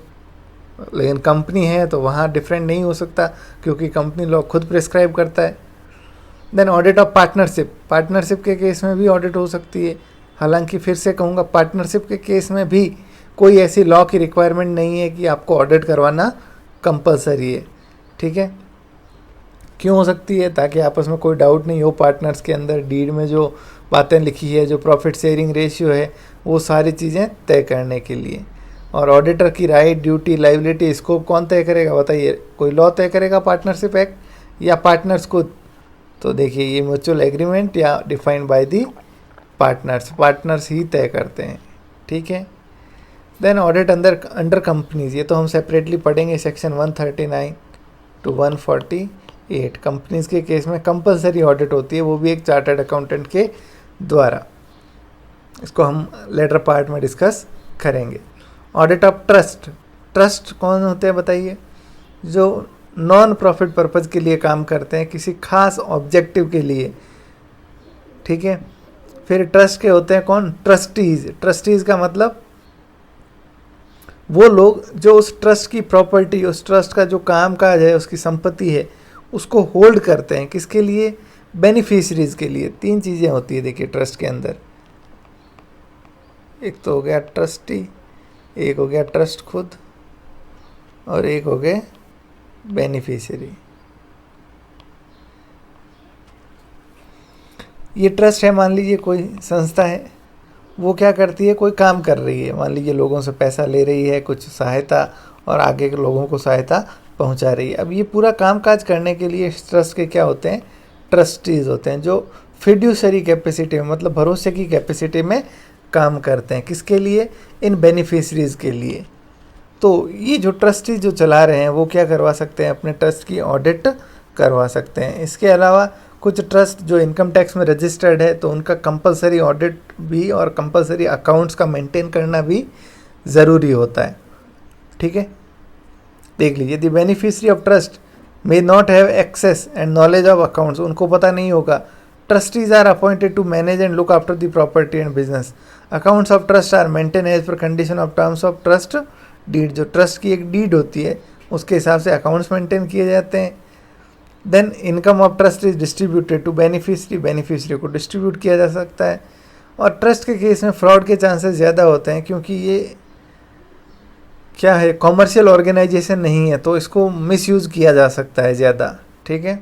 लेकिन कंपनी है तो वहाँ डिफरेंट नहीं हो सकता, क्योंकि कंपनी लॉ खुद प्रिस्क्राइब करता है। Then audit of partnership, partnership के केस में भी ऑडिट हो सकती है। हालांकि फिर से कहूँगा पार्टनरशिप के केस में भी कोई ऐसी लॉ की रिक्वायरमेंट नहीं है कि आपको ऑडिट करवाना कंपलसरी है, ठीक है। क्यों हो सकती है? ताकि आपस में कोई डाउट नहीं हो, पार्टनर्स के अंदर डीड में जो बातें लिखी है, जो प्रॉफिट शेयरिंग रेशियो है, वो सारी चीज़ें तय करने के लिए। और ऑडिटर की राइट, ड्यूटी, लाइबिलिटी, स्कोप कौन तय करेगा? बताइए, कोई लॉ तय करेगा, पार्टनरशिप एक्ट या पार्टनर्स को? तो देखिए ये म्यूचुअल एग्रीमेंट या डिफाइंड बाय दी पार्टनर्स ही तय करते हैं, ठीक है। देन ऑडिट अंडर कंपनीज, ये तो हम सेपरेटली पढ़ेंगे, सेक्शन 139 टू 148। कंपनीज के केस में कंपलसरी ऑडिट होती है, वो भी एक चार्टर्ड अकाउंटेंट के द्वारा। इसको हम लेटर पार्ट में डिस्कस करेंगे। ऑडिट ऑफ ट्रस्ट, ट्रस्ट कौन होते हैं बताइए? जो नॉन प्रॉफिट पर्पज़ के लिए काम करते हैं, किसी खास ऑब्जेक्टिव के लिए, ठीक है। फिर ट्रस्ट के होते हैं कौन? ट्रस्टीज़। ट्रस्टीज़ का मतलब वो लोग जो उस ट्रस्ट की प्रॉपर्टी, उस ट्रस्ट का जो काम काज है, उसकी संपत्ति है, उसको होल्ड करते हैं। किसके लिए? बेनिफिशरीज के लिए। 3 चीज़ें होती है देखिए ट्रस्ट के अंदर, एक तो हो गया ट्रस्टी, एक हो गया ट्रस्ट खुद, और एक हो गए बेनिफिशियरी। ये ट्रस्ट है, मान लीजिए कोई संस्था है, वो क्या करती है? कोई काम कर रही है, मान लीजिए लोगों से पैसा ले रही है, कुछ सहायता, और आगे के लोगों को सहायता पहुंचा रही है। अब ये पूरा काम काज करने के लिए इस ट्रस्ट के क्या होते हैं? ट्रस्टीज़ होते हैं, जो फिड्यूसरी कैपेसिटी में, मतलब भरोसे की कैपेसिटी में काम करते हैं। किसके लिए? इन बेनिफिशरीज़ के लिए। तो ये जो ट्रस्टी जो चला रहे हैं वो क्या करवा सकते हैं? अपने ट्रस्ट की ऑडिट करवा सकते हैं। इसके अलावा कुछ ट्रस्ट जो इनकम टैक्स में रजिस्टर्ड है, तो उनका कंपलसरी ऑडिट भी और कंपलसरी अकाउंट्स का मेंटेन करना भी ज़रूरी होता है, ठीक है। देख लीजिए, the beneficiary of trust may not have access and knowledge of accounts, उनको पता नहीं होगा। Trustees are appointed to manage and look after the property and business. Accounts of trust are maintain as per condition of terms of trust deed, जो trust की एक deed होती है उसके हिसाब से अकाउंट्स मेंटेन किए जाते हैं। Then income of trust is distributed to beneficiary, beneficiary को डिस्ट्रीब्यूट किया जा सकता है। और ट्रस्ट के केस में फ्रॉड के चांसेस ज़्यादा होते हैं, क्योंकि ये क्या है, कॉमर्शियल ऑर्गेनाइजेशन नहीं है, तो इसको मिसयूज़ किया जा सकता है ज़्यादा, ठीक है।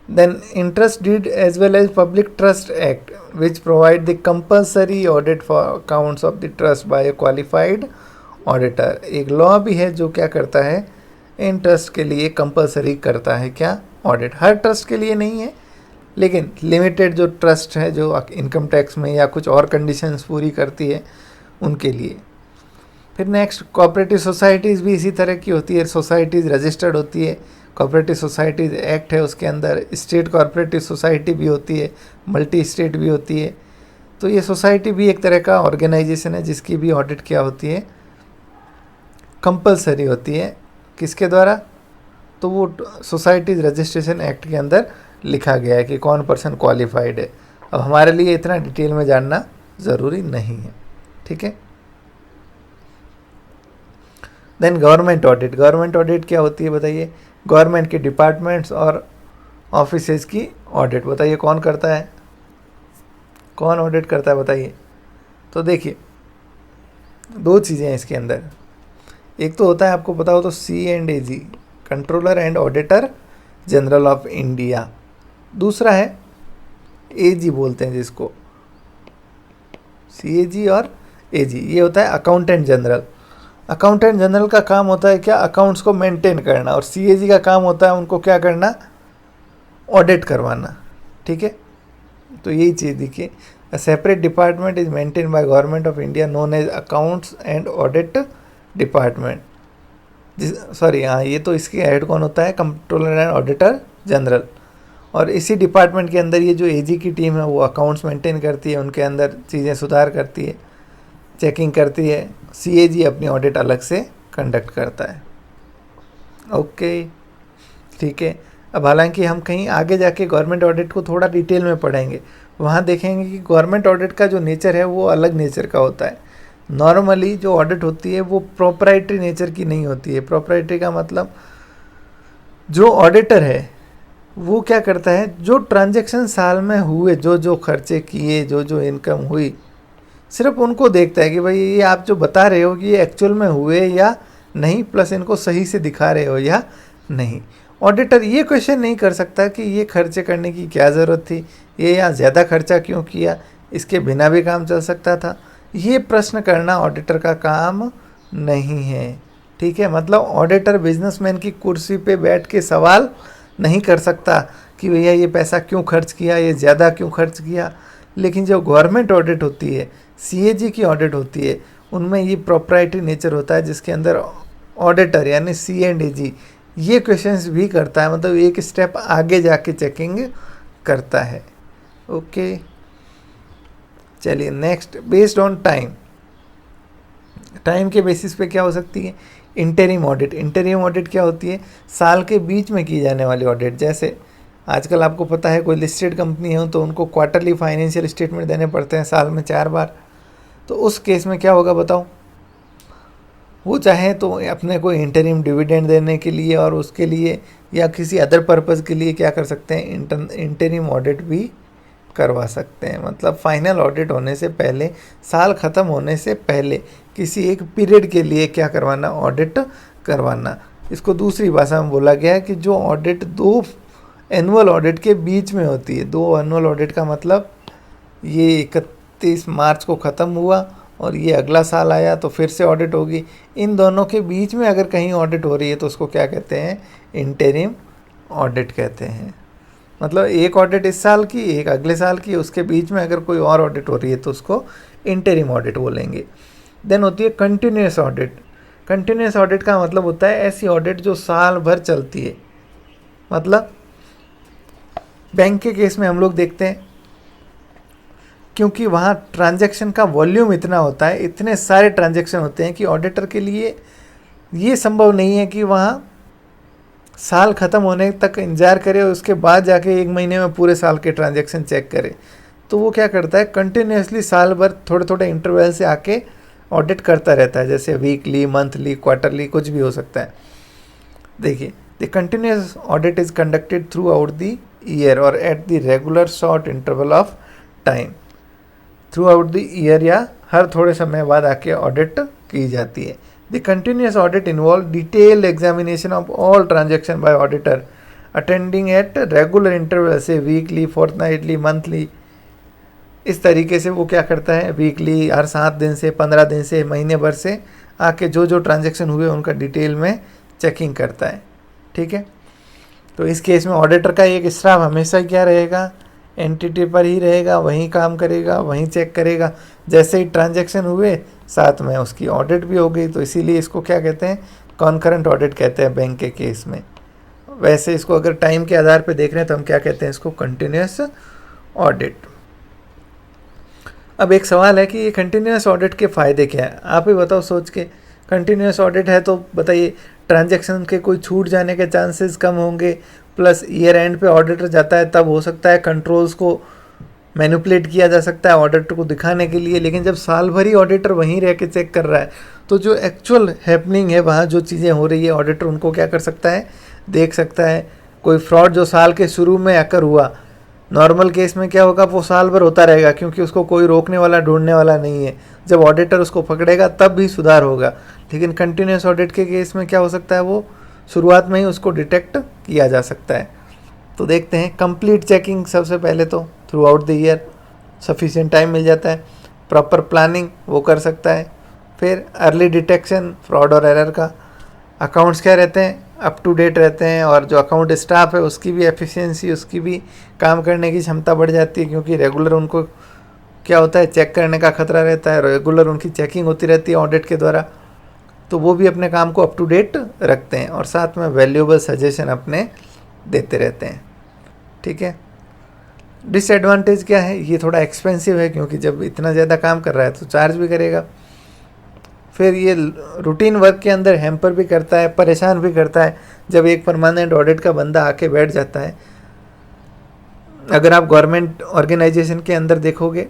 Then interest deed as well as public trust act which provide the compulsory audit for accounts of the trust by a qualified auditor. एक लॉ भी है जो क्या करता है, इन ट्रस्ट के लिए कंपल्सरी करता है क्या, ऑडिट। हर ट्रस्ट के लिए नहीं है, लेकिन लिमिटेड जो ट्रस्ट है जो इनकम टैक्स में या कुछ और कंडीशंस पूरी करती है उनके लिए। फिर नेक्स्ट, कोऑपरेटिव सोसाइटीज़ भी इसी तरह की होती है, सोसाइटीज़ रजिस्टर्ड होती है। कोऑपरेटिव सोसाइटीज़ एक्ट है, उसके अंदर स्टेट कोऑपरेटिव सोसाइटी भी होती है, मल्टी स्टेट भी होती है। तो ये सोसाइटी भी एक तरह का ऑर्गेनाइजेशन है जिसकी भी ऑडिट क्या होती है, कंपलसरी होती है। किसके द्वारा, तो वो सोसाइटीज़ रजिस्ट्रेशन एक्ट के अंदर लिखा गया है कि कौन पर्सन क्वालिफाइड है। अब हमारे लिए इतना डिटेल में जानना ज़रूरी नहीं है, ठीक है। Then government audit. Government audit क्या होती है बताइए, गवर्नमेंट के डिपार्टमेंट्स और ऑफिसेज की ऑडिट। बताइए कौन करता है, कौन ऑडिट करता है बताइए। तो देखिए दो चीज़ें हैं इसके अंदर, एक तो होता है आपको पता हो तो C&AG, controller and auditor general of India. दूसरा है AG बोलते हैं जिसको, CAG और AG, ये होता है अकाउंटेंट जनरल। अकाउंटेंट जनरल का काम होता है क्या, अकाउंट्स को मेंटेन करना, और CAG का काम होता है उनको क्या करना, ऑडिट करवाना, ठीक है। तो यही चीज़ देखिए, a separate department is maintain by government of India known as accounts and audit department. Sorry हाँ, ये तो इसके हेड कौन होता है, कंट्रोलर एंड ऑडिटर जनरल। और इसी डिपार्टमेंट के अंदर ये जो AG की टीम है वो अकाउंट्स मेंटेन करती है, उनके अंदर चीज़ें सुधार करती है, चेकिंग करती है। CAG अपनी ऑडिट अलग से कंडक्ट करता है, ओके, ठीक है। अब हालांकि हम कहीं आगे जाके गवर्नमेंट ऑडिट को थोड़ा डिटेल में पढ़ेंगे, वहाँ देखेंगे कि गवर्नमेंट ऑडिट का जो नेचर है वो अलग नेचर का होता है। नॉर्मली जो ऑडिट होती है वो प्रोप्राइटरी नेचर की नहीं होती है। प्रोप्राइटरी का मतलब जो ऑडिटर है वो क्या करता है, जो ट्रांजैक्शन साल में हुए, जो जो खर्चे किए, जो जो इनकम हुई, सिर्फ उनको देखता है कि भाई ये आप जो बता रहे हो कि ये एक्चुअल में हुए या नहीं, प्लस इनको सही से दिखा रहे हो या नहीं। ऑडिटर ये क्वेश्चन नहीं कर सकता कि ये खर्चे करने की क्या ज़रूरत थी, ये यहाँ ज़्यादा खर्चा क्यों किया, इसके बिना भी काम चल सकता था। ये प्रश्न करना ऑडिटर का काम नहीं है, ठीक है। मतलब ऑडिटर बिजनेसमैन की कुर्सी पे बैठ के सवाल नहीं कर सकता कि भैया ये पैसा क्यों खर्च किया, ये ज़्यादा क्यों खर्च किया। लेकिन जो गवर्नमेंट ऑडिट होती है, CAG की ऑडिट होती है, उनमें ये प्रोप्राइटरी नेचर होता है जिसके अंदर ऑडिटर यानी C&AG ये क्वेश्चंस भी करता है, मतलब एक स्टेप आगे जाके चेकिंग करता है, ओके। चलिए next, based on time. Time के बेसिस पे क्या हो सकती है, इंटरिम ऑडिट। इंटरिम ऑडिट क्या होती है, साल के बीच में की जाने वाली ऑडिट। जैसे आजकल आपको पता है कोई लिस्टेड कंपनी हो तो उनको क्वार्टरली फाइनेंशियल स्टेटमेंट देने पड़ते हैं साल में 4 बार। तो उस केस में क्या होगा बताओ, वो चाहे तो अपने को इंटरिम डिविडेंड देने के लिए और उसके लिए या किसी अदर पर्पज़ के लिए क्या कर सकते हैं, इंटरिम ऑडिट भी करवा सकते हैं। मतलब फाइनल ऑडिट होने से पहले, साल ख़त्म होने से पहले किसी एक पीरियड के लिए क्या करवाना, ऑडिट करवाना। इसको दूसरी भाषा में बोला गया है कि जो ऑडिट 2 एनुअल ऑडिट के बीच में होती है। 2 एनुअल ऑडिट का मतलब ये 31 मार्च को ख़त्म हुआ और ये अगला साल आया तो फिर से ऑडिट होगी। इन दोनों के बीच में अगर कहीं ऑडिट हो रही है तो उसको क्या कहते हैं, इंटरिम ऑडिट कहते हैं। मतलब एक ऑडिट इस साल की, एक अगले साल की, उसके बीच में अगर कोई और ऑडिट हो रही है तो उसको इंटरिम ऑडिट बोलेंगे। देन होती है कंटिन्यूस ऑडिट। कंटिन्यूस ऑडिट का मतलब होता है ऐसी ऑडिट जो साल भर चलती है। मतलब बैंक के केस में हम लोग देखते हैं, क्योंकि वहाँ ट्रांजैक्शन का वॉल्यूम इतना होता है, इतने सारे ट्रांजैक्शन होते हैं कि ऑडिटर के लिए ये संभव नहीं है कि वहाँ साल ख़त्म होने तक इंतजार करे और उसके बाद जाके 1 महीने में पूरे साल के ट्रांजैक्शन चेक करे। तो वो क्या करता है, कंटिन्यूसली साल भर थोड़े थोड़े इंटरवल से आके ऑडिट करता रहता है, जैसे वीकली, मंथली, क्वार्टरली, कुछ भी हो सकता है। देखिए, the continuous audit is conducted throughout the year और at the regular short interval of time. Throughout the year या हर थोड़े समय बाद आके ऑडिट की जाती है। The continuous audit involve detail examination of all transaction bye auditor attending at regular interval से वीकली, फोर्टनाइटली, मंथली। इस तरीके से वो क्या करता है, वीकली, हर 7 दिन से, 15 दिन से, महीने भर से आके जो जो ट्रांजेक्शन हुए उनका डिटेल में चेकिंग करता है। ठीक है, तो इस केस में ऑडिटर का एक स्टाफ हमेशा क्या रहेगा, एंटिटी पर ही रहेगा, वहीं काम करेगा, वहीं चेक करेगा। जैसे ही ट्रांजैक्शन हुए साथ में उसकी ऑडिट भी हो गई, तो इसीलिए इसको क्या कहते हैं, कॉन्करेंट ऑडिट कहते हैं बैंक के केस में। वैसे इसको अगर टाइम के आधार पे देख रहे हैं तो हम क्या कहते हैं, इसको कंटिन्यूस ऑडिट। अब एक सवाल है कि ये कंटिन्यूस ऑडिट के फ़ायदे क्या है, आप ही बताओ सोच के। कंटिन्यूस ऑडिट है तो बताइए, ट्रांजैक्शन के कोई छूट जाने के चांसेस कम होंगे, प्लस ईयर एंड पे ऑडिटर जाता है तब हो सकता है कंट्रोल्स को मैनिपुलेट किया जा सकता है ऑडिटर को दिखाने के लिए। लेकिन जब साल भर ही ऑडिटर वहीं रह के चेक कर रहा है तो जो एक्चुअल हैपनिंग है वहाँ जो चीज़ें हो रही है ऑडिटर उनको क्या कर सकता है, देख सकता है। कोई फ्रॉड जो साल के शुरू में आकर हुआ, नॉर्मल केस में क्या होगा, वो साल भर होता रहेगा क्योंकि उसको कोई रोकने वाला ढूंढने वाला नहीं है। जब ऑडिटर उसको पकड़ेगा तब भी सुधार होगा। लेकिन कंटिन्यूस ऑडिट के केस में क्या हो सकता है, वो शुरुआत में ही उसको डिटेक्ट किया जा सकता है। तो देखते हैं, कंप्लीट चेकिंग सबसे पहले तो throughout the year, sufficient time मिल जाता है। प्रॉपर प्लानिंग वो कर सकता है। फिर अर्ली डिटेक्शन फ्रॉड और एरर का। अकाउंट्स क्या रहते हैं, अप टू डेट रहते हैं, और जो अकाउंट स्टाफ है उसकी भी एफिशिएंसी, उसकी भी काम करने की क्षमता बढ़ जाती है क्योंकि रेगुलर उनको क्या होता है, चेक करने का खतरा रहता है, रेगुलर उनकी चेकिंग होती रहती है ऑडिट के द्वारा, तो वो भी अपने काम को अप टू डेट रखते हैं और साथ में वैल्यूएबल सजेशन अपने देते रहते हैं। ठीक है, डिसएडवांटेज क्या है, ये थोड़ा एक्सपेंसिव है क्योंकि जब इतना ज़्यादा काम कर रहा है तो चार्ज भी करेगा। फिर ये रूटीन वर्क के अंदर हैम्पर भी करता है, परेशान भी करता है जब एक परमानेंट ऑडिट का बंदा आके बैठ जाता है। अगर आप गवर्नमेंट ऑर्गेनाइजेशन के अंदर देखोगे,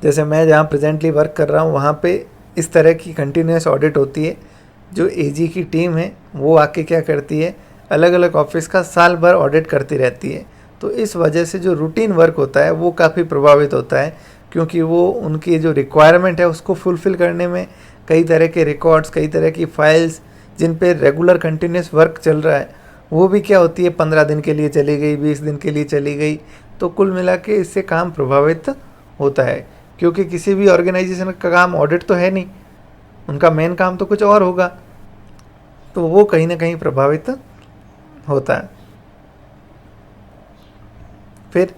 जैसे मैं जहाँ प्रेजेंटली वर्क कर रहा हूँ वहाँ पे इस तरह की कंटिन्यूस ऑडिट होती है। जो एजी की टीम है वो आके क्या करती है, अलग अलग ऑफिस का साल भर ऑडिट करती रहती है। तो इस वजह से जो रूटीन वर्क होता है वो काफ़ी प्रभावित होता है क्योंकि वो उनकी जो रिक्वायरमेंट है उसको फुलफ़िल करने में कई तरह के रिकॉर्ड्स, कई तरह की फाइल्स जिन पे रेगुलर कंटिन्यूस वर्क चल रहा है वो भी क्या होती है, 15 दिन के लिए चली गई, 20 दिन के लिए चली गई। तो कुल मिला के इससे काम प्रभावित होता है क्योंकि किसी भी ऑर्गेनाइजेशन का काम ऑडिट तो है नहीं, उनका मेन काम तो कुछ और होगा, तो वो कहीं ना कहीं प्रभावित होता है। फिर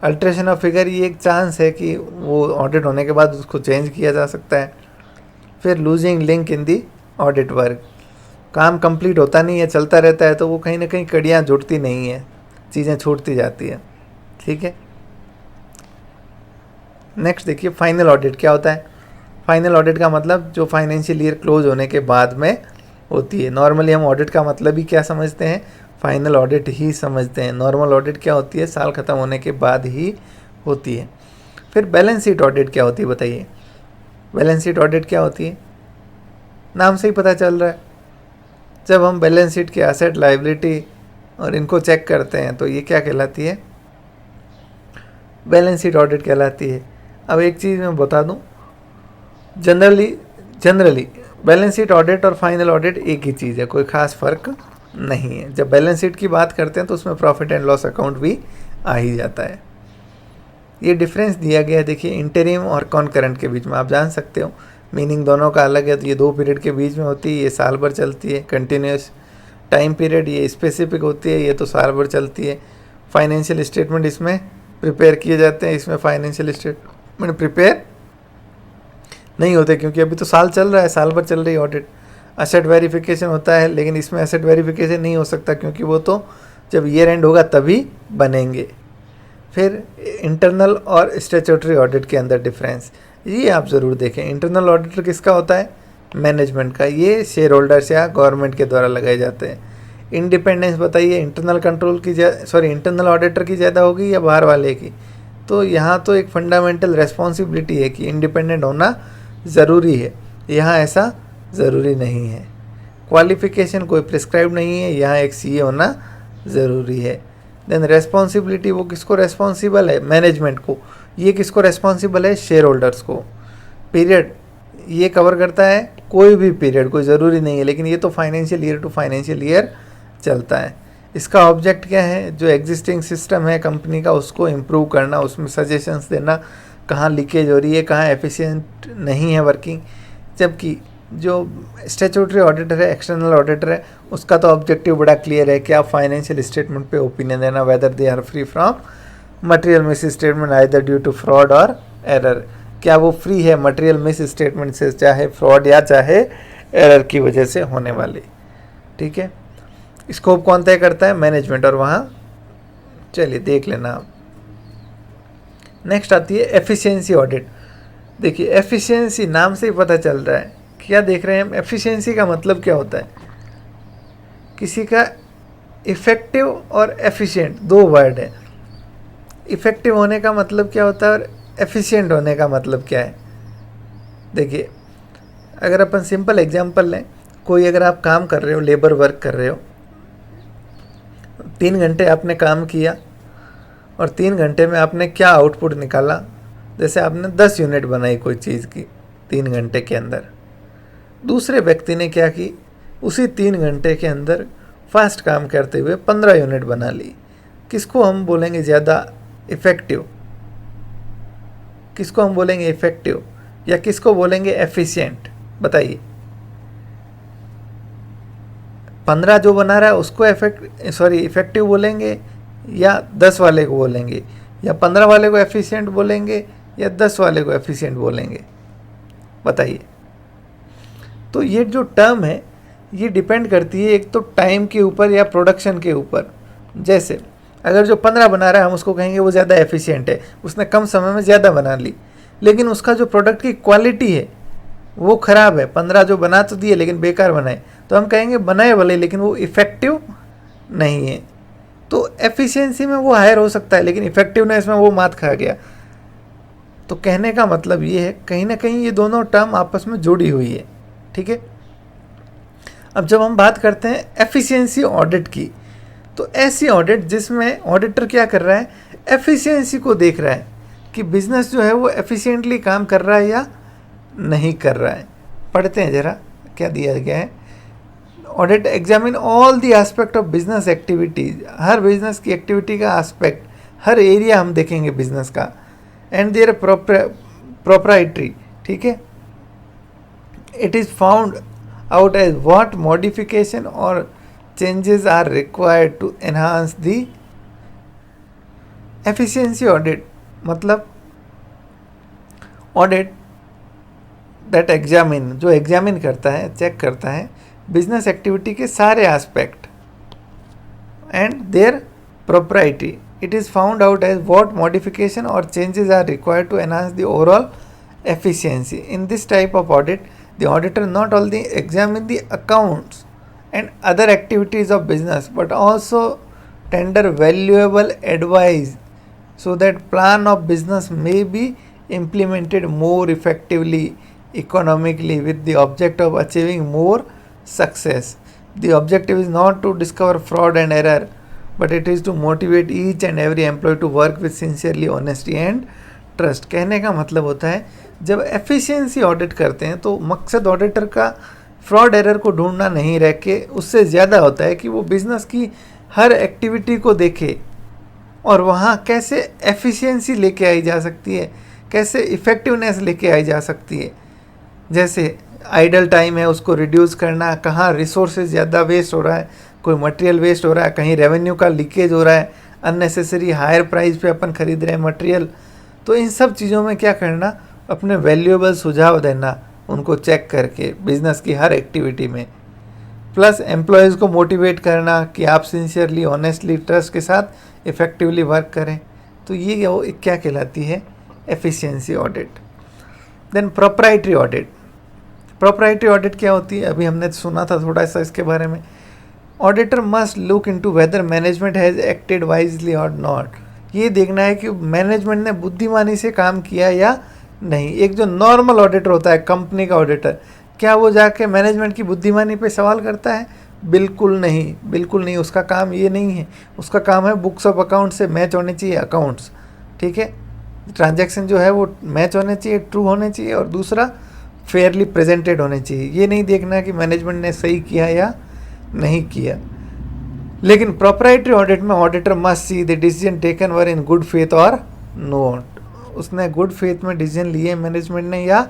अल्ट्रेशन ऑफ फिगर, ये एक चांस है कि वो ऑडिट होने के बाद उसको चेंज किया जा सकता है। फिर losing link in the audit work, काम कंप्लीट होता नहीं है, चलता रहता है, तो वो कहीं ना कहीं कड़ियाँ जुड़ती नहीं है, चीज़ें छूटती जाती है। ठीक है, नेक्स्ट देखिए फाइनल ऑडिट क्या होता है। फाइनल ऑडिट का मतलब जो फाइनेंशियल ईयर क्लोज होने के बाद में होती है। नॉर्मली हम ऑडिट का मतलब ही क्या समझते हैं, फाइनल ऑडिट ही समझते हैं। नॉर्मल ऑडिट क्या होती है, साल ख़त्म होने के बाद ही होती है। फिर बैलेंस शीट ऑडिट क्या होती है बताइए। बैलेंस शीट ऑडिट क्या होती है, नाम से ही पता चल रहा है। जब हम बैलेंस शीट के एसेट, लायबिलिटी और इनको चेक करते हैं तो ये क्या कहलाती है, बैलेंस शीट ऑडिट कहलाती है। अब एक चीज़ मैं बता दूं, जनरली बैलेंस शीट ऑडिट और फाइनल ऑडिट एक ही चीज़ है, कोई ख़ास फ़र्क नहीं है। जब बैलेंस शीट की बात करते हैं तो उसमें प्रॉफिट एंड लॉस अकाउंट भी आ ही जाता है। ये डिफरेंस दिया गया है देखिए इंटरिम और कॉन्करेंट के बीच में, आप जान सकते हो मीनिंग दोनों का अलग है। तो ये 2 पीरियड के बीच में होती है, ये साल भर चलती है कंटिन्यूस टाइम पीरियड, ये स्पेसिफिक होती है, ये तो साल भर चलती है। फाइनेंशियल स्टेटमेंट इसमें प्रिपेयर किए जाते हैं, इसमें फाइनेंशियल स्टेटमेंट प्रिपेयर नहीं होते क्योंकि अभी तो साल चल रहा है, साल भर चल रही है ऑडिट। एसेट वेरिफिकेशन होता है लेकिन इसमें एसेट वेरिफिकेशन नहीं हो सकता क्योंकि वो तो जब ईयर एंड होगा तभी बनेंगे। फिर इंटरनल और स्टैट्यूटरी ऑडिट के अंदर डिफरेंस, ये आप ज़रूर देखें। इंटरनल ऑडिटर किसका होता है, मैनेजमेंट का, ये शेयर होल्डर्स या गवर्नमेंट के द्वारा लगाए जाते हैं। इंडिपेंडेंस बताइए, इंटरनल कंट्रोल की इंटरनल ऑडिटर की ज़्यादा होगी या बाहर वाले की। तो यहाँ तो एक फंडामेंटल रेस्पॉन्सिबिलिटी है कि इंडिपेंडेंट होना ज़रूरी है, यहाँ ऐसा ज़रूरी नहीं है। क्वालिफ़िकेशन कोई प्रिस्क्राइब नहीं है, यहाँ एक सीए होना ज़रूरी है। देन रेस्पॉन्सिबिलिटी, वो किसको रेस्पॉन्सिबल है, मैनेजमेंट को। ये किसको रेस्पॉन्सिबल है, शेयर होल्डर्स को। पीरियड ये कवर करता है कोई भी पीरियड, कोई ज़रूरी नहीं है, लेकिन ये तो financial year to financial year चलता है। इसका ऑब्जेक्ट क्या है, जो एग्जिस्टिंग सिस्टम है कंपनी का उसको इम्प्रूव करना, उसमें सजेशंस देना, कहाँ लीकेज हो रही है, कहाँ एफिशिएंट नहीं है वर्किंग। जबकि जो स्टैट्यूटरी ऑडिटर है, एक्सटर्नल ऑडिटर है, उसका तो ऑब्जेक्टिव बड़ा क्लियर है कि आप फाइनेंशियल स्टेटमेंट पे ओपिनियन देना, whether they are free from material misstatement either due to fraud और एरर। क्या वो फ्री है मटेरियल मिस स्टेटमेंट से, चाहे फ्रॉड या चाहे एरर की वजह से होने वाली। ठीक है, स्कोप कौन तय करता है, मैनेजमेंट। और वहाँ चलिए देख लेना आप। नेक्स्ट आती है एफिशिएंसी ऑडिट। देखिए एफिशिएंसी नाम से ही पता चल रहा है, क्या देख रहे हैं हम, एफिशिएंसी का मतलब क्या होता है, किसी का इफेक्टिव और एफिशिएंट दो वर्ड है। इफेक्टिव होने का मतलब क्या होता है और एफिशिएंट होने का मतलब क्या है। देखिए अगर अपन सिंपल एग्जांपल लें, कोई अगर आप काम कर रहे हो, लेबर वर्क कर रहे हो, 3 घंटे आपने काम किया और 3 घंटे में आपने क्या आउटपुट निकाला, जैसे आपने 10 यूनिट बनाई कोई चीज़ की 3 घंटे के अंदर। दूसरे व्यक्ति ने क्या की, उसी 3 घंटे के अंदर फास्ट काम करते हुए 15 यूनिट बना ली। किसको हम बोलेंगे ज़्यादा इफ़ेक्टिव, किसको हम बोलेंगे इफ़ेक्टिव या किसको बोलेंगे एफिशिएंट, बताइए। 15 जो बना रहा है उसको इफ़ेक्टिव बोलेंगे या 10 वाले को बोलेंगे, या 15 वाले को एफिशिएंट बोलेंगे या 10 वाले को एफिशिएंट बोलेंगे, बताइए। तो ये जो टर्म है ये डिपेंड करती है एक तो टाइम के ऊपर या प्रोडक्शन के ऊपर। जैसे अगर जो 15 बना रहा है हम उसको कहेंगे वो ज़्यादा एफिशिएंट है, उसने कम समय में ज़्यादा बना ली, लेकिन उसका जो प्रोडक्ट की क्वालिटी है वो ख़राब है। 15 जो बना तो दिए लेकिन बेकार बनाए, तो हम कहेंगे बनाए भले लेकिन वो इफ़ेक्टिव नहीं है। तो एफिशिएंसी में वो हायर हो सकता है लेकिन इफ़ेक्टिवनेस में वो मात खा गया। तो कहने का मतलब ये है कहीं ना कहीं ये दोनों टर्म आपस में जुड़ी हुई है। ठीक है, अब जब हम बात करते हैं एफिशिएंसी ऑडिट की, तो ऐसी ऑडिट जिसमें ऑडिटर क्या कर रहा है, एफिशिएंसी को देख रहा है कि बिजनेस जो है वो एफिशिएंटली काम कर रहा है या नहीं कर रहा है। पढ़ते हैं ज़रा क्या दिया गया है। Audit examine all the aspect of business activities, her business की एक्टिविटी का एस्पेक्ट, हर एरिया हम देखेंगे बिजनेस का, एंड देयर प्रोप्राइटरी। ठीक है, it is found out as what modification or changes are required to enhance the efficiency audit। मतलब audit that examine, जो examine करता है, चेक करता है बिजनेस एक्टिविटी के सारे aspect and their propriety। It is found out as what modification or changes are required to enhance the overall efficiency। In this type of audit, the auditor not only examine the accounts and other activities of business but also tender valuable advice so that plan of business may be implemented more effectively, economically, with the object of achieving more success। The objective is not to discover fraud and error but it is to motivate each and every employee to work with sincerely, honesty and trust। कहने का मतलब होता है जब efficiency audit करते हैं तो मकसद ऑडिटर का फ्रॉड एरर को ढूंढना नहीं रह के उससे ज़्यादा होता है कि वो बिज़नेस की हर एक्टिविटी को देखे और वहाँ कैसे एफिशिएंसी लेके आई जा सकती है, कैसे इफ़ेक्टिवनेस लेके आई जा सकती है। जैसे आइडल टाइम है उसको रिड्यूस करना, कहाँ रिसोर्सेज ज़्यादा वेस्ट हो रहा है, कोई मटेरियल वेस्ट हो रहा है, कहीं रेवेन्यू का लीकेज हो रहा है, अननेसेसरी हायर प्राइस पे अपन खरीद रहे हैं मटेरियल। तो इन सब चीज़ों में क्या करना, अपने वैल्यूएबल सुझाव देना उनको चेक करके बिजनेस की हर एक्टिविटी में, प्लस एम्प्लॉयज़ को मोटिवेट करना कि आप सिंसियरली, ऑनेस्टली, ट्रस्ट के साथ इफ़ेक्टिवली वर्क करें। तो ये वो क्या कहलाती है, efficiency audit. Then proprietary audit. Proprietary audit क्या होती है, अभी हमने सुना था थोड़ा सा इसके बारे में। Auditor must look into whether management has acted wisely और नॉट। ये देखना है कि मैनेजमेंट ने बुद्धिमानी से काम किया या नहीं। एक जो नॉर्मल ऑडिटर होता है कंपनी का ऑडिटर, क्या वो जाके मैनेजमेंट की बुद्धिमानी पे सवाल करता है, बिल्कुल नहीं, बिल्कुल नहीं, उसका काम ये नहीं है। उसका काम है बुक्स ऑफ अकाउंट से मैच होने चाहिए अकाउंट्स, ठीक है। ट्रांजैक्शन जो है वो मैच होने चाहिए, ट्रू होने चाहिए, और दूसरा फेयरली प्रेजेंटेड होने चाहिए। ये नहीं देखना कि मैनेजमेंट ने सही किया या नहीं किया। लेकिन प्रोप्राइटरी ऑडिट में auditor must see the decision taken were in good faith और नोट, उसने गुड फेथ में डिसीजन लिए मैनेजमेंट ने या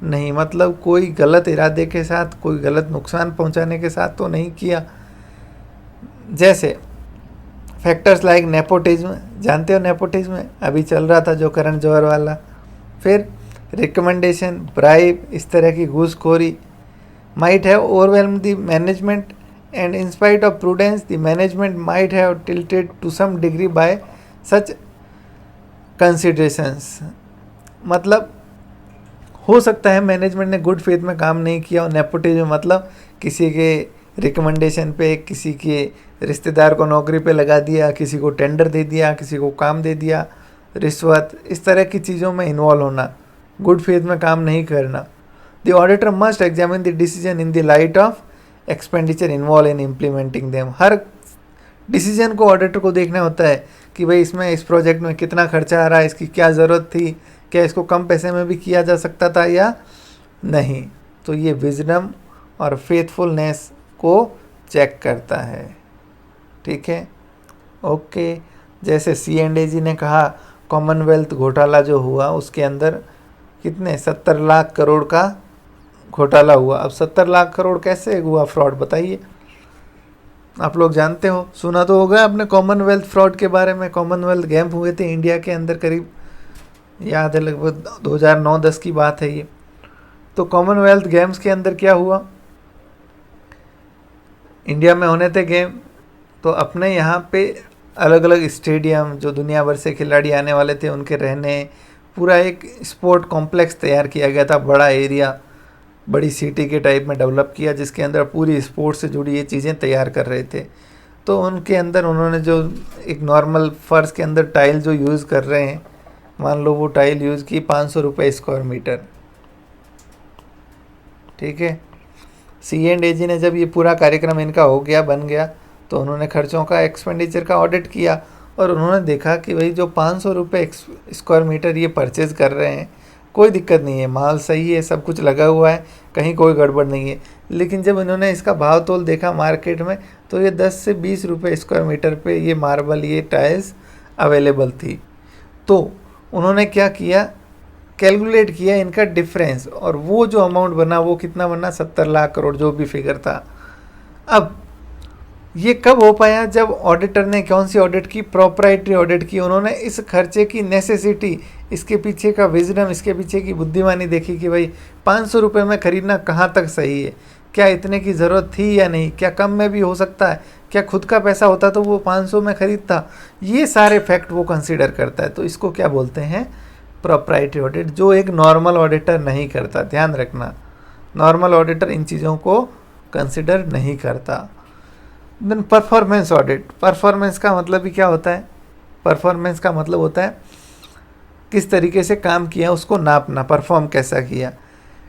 नहीं, मतलब कोई गलत इरादे के साथ, कोई गलत नुकसान पहुंचाने के साथ तो नहीं किया। जैसे फैक्टर्स लाइक नेपोटिज्म, जानते हो नेपोटिज्म अभी चल रहा था जो करण जौहर वाला, फिर रिकमेंडेशन, ब्राइब, इस तरह की घूसखोरी might have overwhelm the management and in spite of prudence the management might have tilted to some degree by such considerations. मतलब हो सकता है मैनेजमेंट ने गुड फेथ में काम नहीं किया, और नेपोटिज्म मतलब किसी के रिकमेंडेशन पे किसी के रिश्तेदार को नौकरी पे लगा दिया, किसी को टेंडर दे दिया, किसी को काम दे दिया, रिश्वत, इस तरह की चीज़ों में इन्वॉल्व होना, गुड फेथ में काम नहीं करना। The auditor must examine the decision in the light of expenditure involve in implementing them. Her decision को ऑडिटर को देखना होता है कि भाई इसमें, इस प्रोजेक्ट में कितना खर्चा आ रहा है, इसकी क्या ज़रूरत थी, क्या इसको कम पैसे में भी किया जा सकता था या नहीं। तो ये विजडम और फेथफुलनेस को चेक करता है, ठीक है, ओके। जैसे C&AG ने कहा कॉमनवेल्थ घोटाला जो हुआ उसके अंदर कितने 70 लाख करोड़ का घोटाला हुआ। अब 70 लाख करोड़ कैसे हुआ फ्रॉड, बताइए। आप लोग जानते हो, सुना तो होगा आपने कॉमनवेल्थ फ्रॉड के बारे में। कॉमनवेल्थ गेम हुए थे इंडिया के अंदर, करीब याद है लगभग 2009-10 की बात है ये। तो कॉमनवेल्थ गेम्स के अंदर क्या हुआ, इंडिया में होने थे गेम, तो अपने यहाँ पे अलग अलग स्टेडियम, जो दुनिया भर से खिलाड़ी आने वाले थे उनके रहने, पूरा एक स्पोर्ट कॉम्प्लेक्स तैयार किया गया था, बड़ा एरिया, बड़ी सिटी के टाइप में डेवलप किया, जिसके अंदर पूरी स्पोर्ट्स से जुड़ी ये चीज़ें तैयार कर रहे थे। तो उनके अंदर उन्होंने जो एक नॉर्मल फर्श के अंदर टाइल जो यूज़ कर रहे हैं, मान लो वो टाइल यूज़ की 500 रुपये स्क्वायर मीटर, ठीक है। C&AG ने जब ये पूरा कार्यक्रम इनका हो गया, बन गया, तो उन्होंने खर्चों का, एक्सपेंडिचर का ऑडिट किया, और उन्होंने देखा कि भाई जो 500 रुपये स्क्वायर मीटर ये परचेज़ कर रहे हैं, कोई दिक्कत नहीं है, माल सही है, सब कुछ लगा हुआ है, कहीं कोई गड़बड़ नहीं है। लेकिन जब इन्होंने इसका भाव तोल देखा मार्केट में, तो ये 10 से 20 रुपये स्क्वायर मीटर पे ये मार्बल, ये टाइल्स अवेलेबल थी। तो उन्होंने क्या किया, कैलकुलेट किया इनका डिफरेंस, और वो जो अमाउंट बना वो कितना बना, 70 लाख करोड़, जो भी फिगर था। अब ये कब हो पाया, जब ऑडिटर ने कौन सी ऑडिट की, प्रोप्राइटरी ऑडिट की। उन्होंने इस खर्चे की नेसेसिटी, इसके पीछे का विजडम, इसके पीछे की बुद्धिमानी देखी कि भाई 500 रुपये में ख़रीदना कहाँ तक सही है, क्या इतने की ज़रूरत थी या नहीं, क्या कम में भी हो सकता है, क्या खुद का पैसा होता तो वो 500 में ख़रीदता। ये सारे फैक्ट वो कंसीडर करता है। तो इसको क्या बोलते हैं, प्रोप्राइटरी ऑडिट, जो एक नॉर्मल ऑडिटर नहीं करता। ध्यान रखना, नॉर्मल ऑडिटर इन चीज़ों को कंसिडर नहीं करता। देन परफॉर्मेंस ऑडिट, परफॉर्मेंस का मतलब भी क्या होता है, परफॉर्मेंस का मतलब होता है किस तरीके से काम किया उसको नापना, परफॉर्म कैसा किया।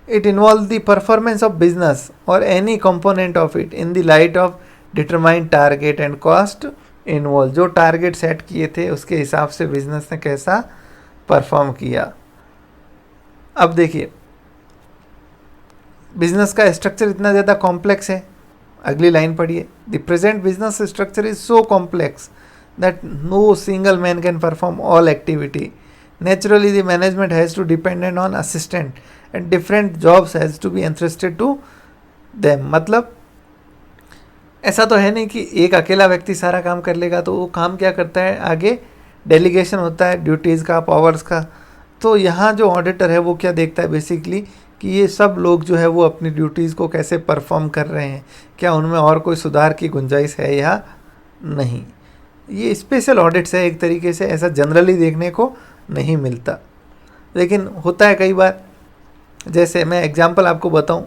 It involve the performance of business और any component of it in the light of determined target and cost involve. जो टारगेट सेट किए थे उसके हिसाब से बिजनेस ने कैसा परफॉर्म किया। अब देखिए, बिजनेस का स्ट्रक्चर इतना ज़्यादा कॉम्प्लेक्स है, अगली लाइन पढ़िए, the present business structure is so complex that no single man can perform all activity. Naturally, the management has to depend on assistant and different jobs has to be entrusted to them। मतलब ऐसा तो है नहीं कि एक अकेला व्यक्ति सारा काम कर लेगा। तो वो काम क्या करता है, आगे डेलीगेशन होता है ड्यूटीज़ का, पावर्स का। तो यहाँ जो ऑडिटर है वो क्या देखता है बेसिकली, कि ये सब लोग जो है वो अपनी ड्यूटीज़ को कैसे परफॉर्म कर रहे हैं, क्या उनमें और कोई सुधार की गुंजाइश है या नहीं। ये स्पेशल ऑडिट्स है एक तरीके से, ऐसा जनरली देखने को नहीं मिलता, लेकिन होता है कई बार। जैसे मैं एग्जांपल आपको बताऊं,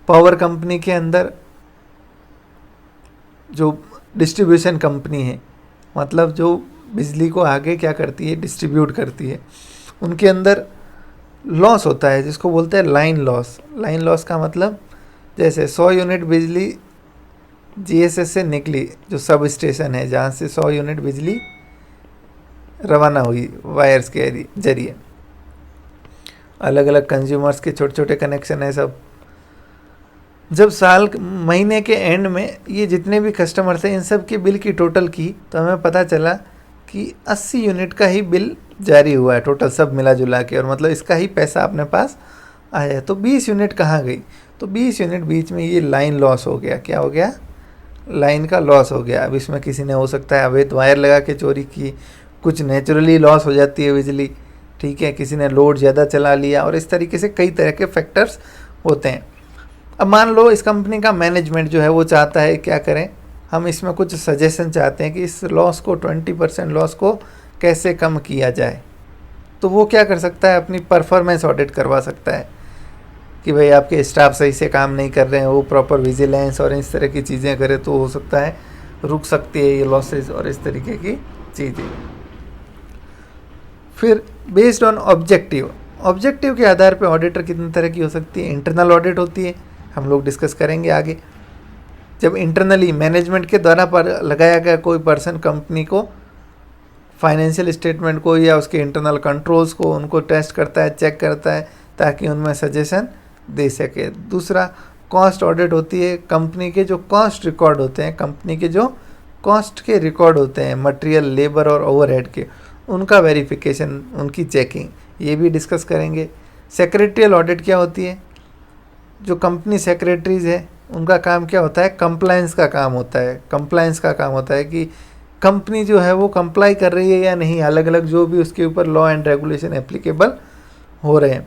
पावर कंपनी के अंदर जो डिस्ट्रीब्यूशन कंपनी है, मतलब जो बिजली को आगे क्या करती है, डिस्ट्रीब्यूट करती है, उनके अंदर लॉस होता है जिसको बोलते हैं लाइन लॉस। लाइन लॉस का मतलब जैसे 100 यूनिट बिजली जीएसएस से निकली जो सब स्टेशन है जहाँ से 100 यूनिट बिजली रवाना हुई वायर्स के जरिए, अलग अलग कंज्यूमर्स के छोटे छोटे कनेक्शन है सब। जब साल महीने के एंड में ये जितने भी कस्टमर थे इन सब के बिल की टोटल की तो हमें पता चला कि 80 यूनिट का ही बिल जारी हुआ है टोटल सब मिला जुला के, और मतलब इसका ही पैसा अपने पास आया। तो 20 यूनिट कहाँ गई? तो 20 यूनिट बीच में ये लाइन लॉस हो गया। क्या हो गया? लाइन का लॉस हो गया। अब इसमें किसी ने हो सकता है अवैध वायर लगा के चोरी की, कुछ नेचुरली लॉस हो जाती है बिजली, ठीक है, किसी ने लोड ज़्यादा चला लिया, और इस तरीके से कई तरह के फैक्टर्स होते हैं। अब मान लो इस कंपनी का मैनेजमेंट जो है वो चाहता है क्या करें, हम इसमें कुछ सजेशन चाहते हैं कि इस लॉस को 20% लॉस को कैसे कम किया जाए। तो वो क्या कर सकता है? अपनी परफॉर्मेंस ऑडिट करवा सकता है कि भाई आपके स्टाफ सही से काम नहीं कर रहे हैं, वो प्रॉपर विजिलेंस और इस तरह की चीज़ें करे तो हो सकता है रुक सकती है ये लॉसेस और इस तरीके की चीज़ें। फिर बेस्ड ऑन ऑब्जेक्टिव, ऑब्जेक्टिव के आधार पे ऑडिटर कितनी तरह की हो सकती है। इंटरनल ऑडिट होती है, हम लोग डिस्कस करेंगे आगे। जब इंटरनली मैनेजमेंट के द्वारा पर लगाया गया कोई पर्सन कंपनी को फाइनेंशियल स्टेटमेंट को या उसके इंटरनल कंट्रोल्स को उनको टेस्ट करता है, चेक करता है ताकि उनमें सजेशन दे सके। दूसरा कॉस्ट ऑडिट होती है, कंपनी के जो कॉस्ट रिकॉर्ड होते हैं, कंपनी के जो कॉस्ट के रिकॉर्ड होते हैं मटेरियल, लेबर और ओवरहेड के, उनका वेरिफिकेशन, उनकी चेकिंग, ये भी डिस्कस करेंगे। सेक्रेटरियल ऑडिट क्या होती है? जो कंपनी सेक्रेटरीज है उनका काम क्या होता है? कंप्लायंस का काम होता है। कंप्लायंस का काम होता है कि कंपनी जो है वो कंप्लाई कर रही है या नहीं, अलग अलग जो भी उसके ऊपर लॉ एंड रेगुलेशन एप्लीकेबल हो रहे हैं।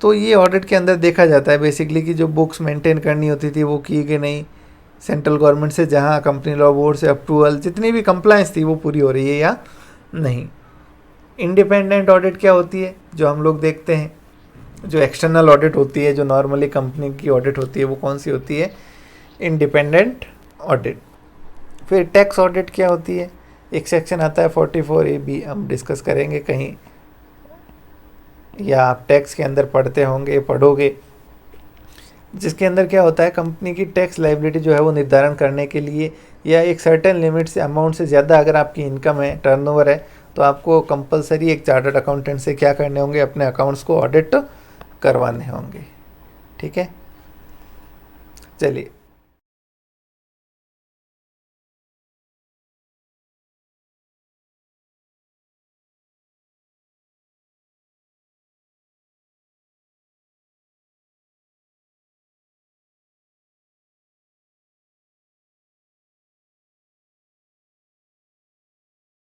तो ये ऑडिट के अंदर देखा जाता है बेसिकली कि जो बुक्स मेंटेन करनी होती थी वो की कि नहीं, सेंट्रल गवर्नमेंट से जहाँ कंपनी लॉ बोर्ड से अप्रूवल जितनी भी कंप्लायंस थी वो पूरी हो रही है या नहीं। इंडिपेंडेंट ऑडिट क्या होती है? जो हम लोग देखते हैं, जो एक्सटर्नल ऑडिट होती है, जो नॉर्मली कंपनी की ऑडिट होती है, वो कौन सी होती है? Independent audit. फिर टैक्स ऑडिट क्या होती है? एक सेक्शन आता है 44A(b), हम डिस्कस करेंगे कहीं, या आप टैक्स के अंदर पढ़ते होंगे, पढ़ोगे, जिसके अंदर क्या होता है, कंपनी की टैक्स लायबिलिटी जो है वो निर्धारण करने के लिए या एक सर्टेन लिमिट से अमाउंट से ज़्यादा अगर आपकी इनकम है, टर्नओवर है, तो आपको कंपलसरी एक चार्टर्ड अकाउंटेंट से क्या करने होंगे? अपने अकाउंट्स को ऑडिट करवाने होंगे। ठीक है, चलिए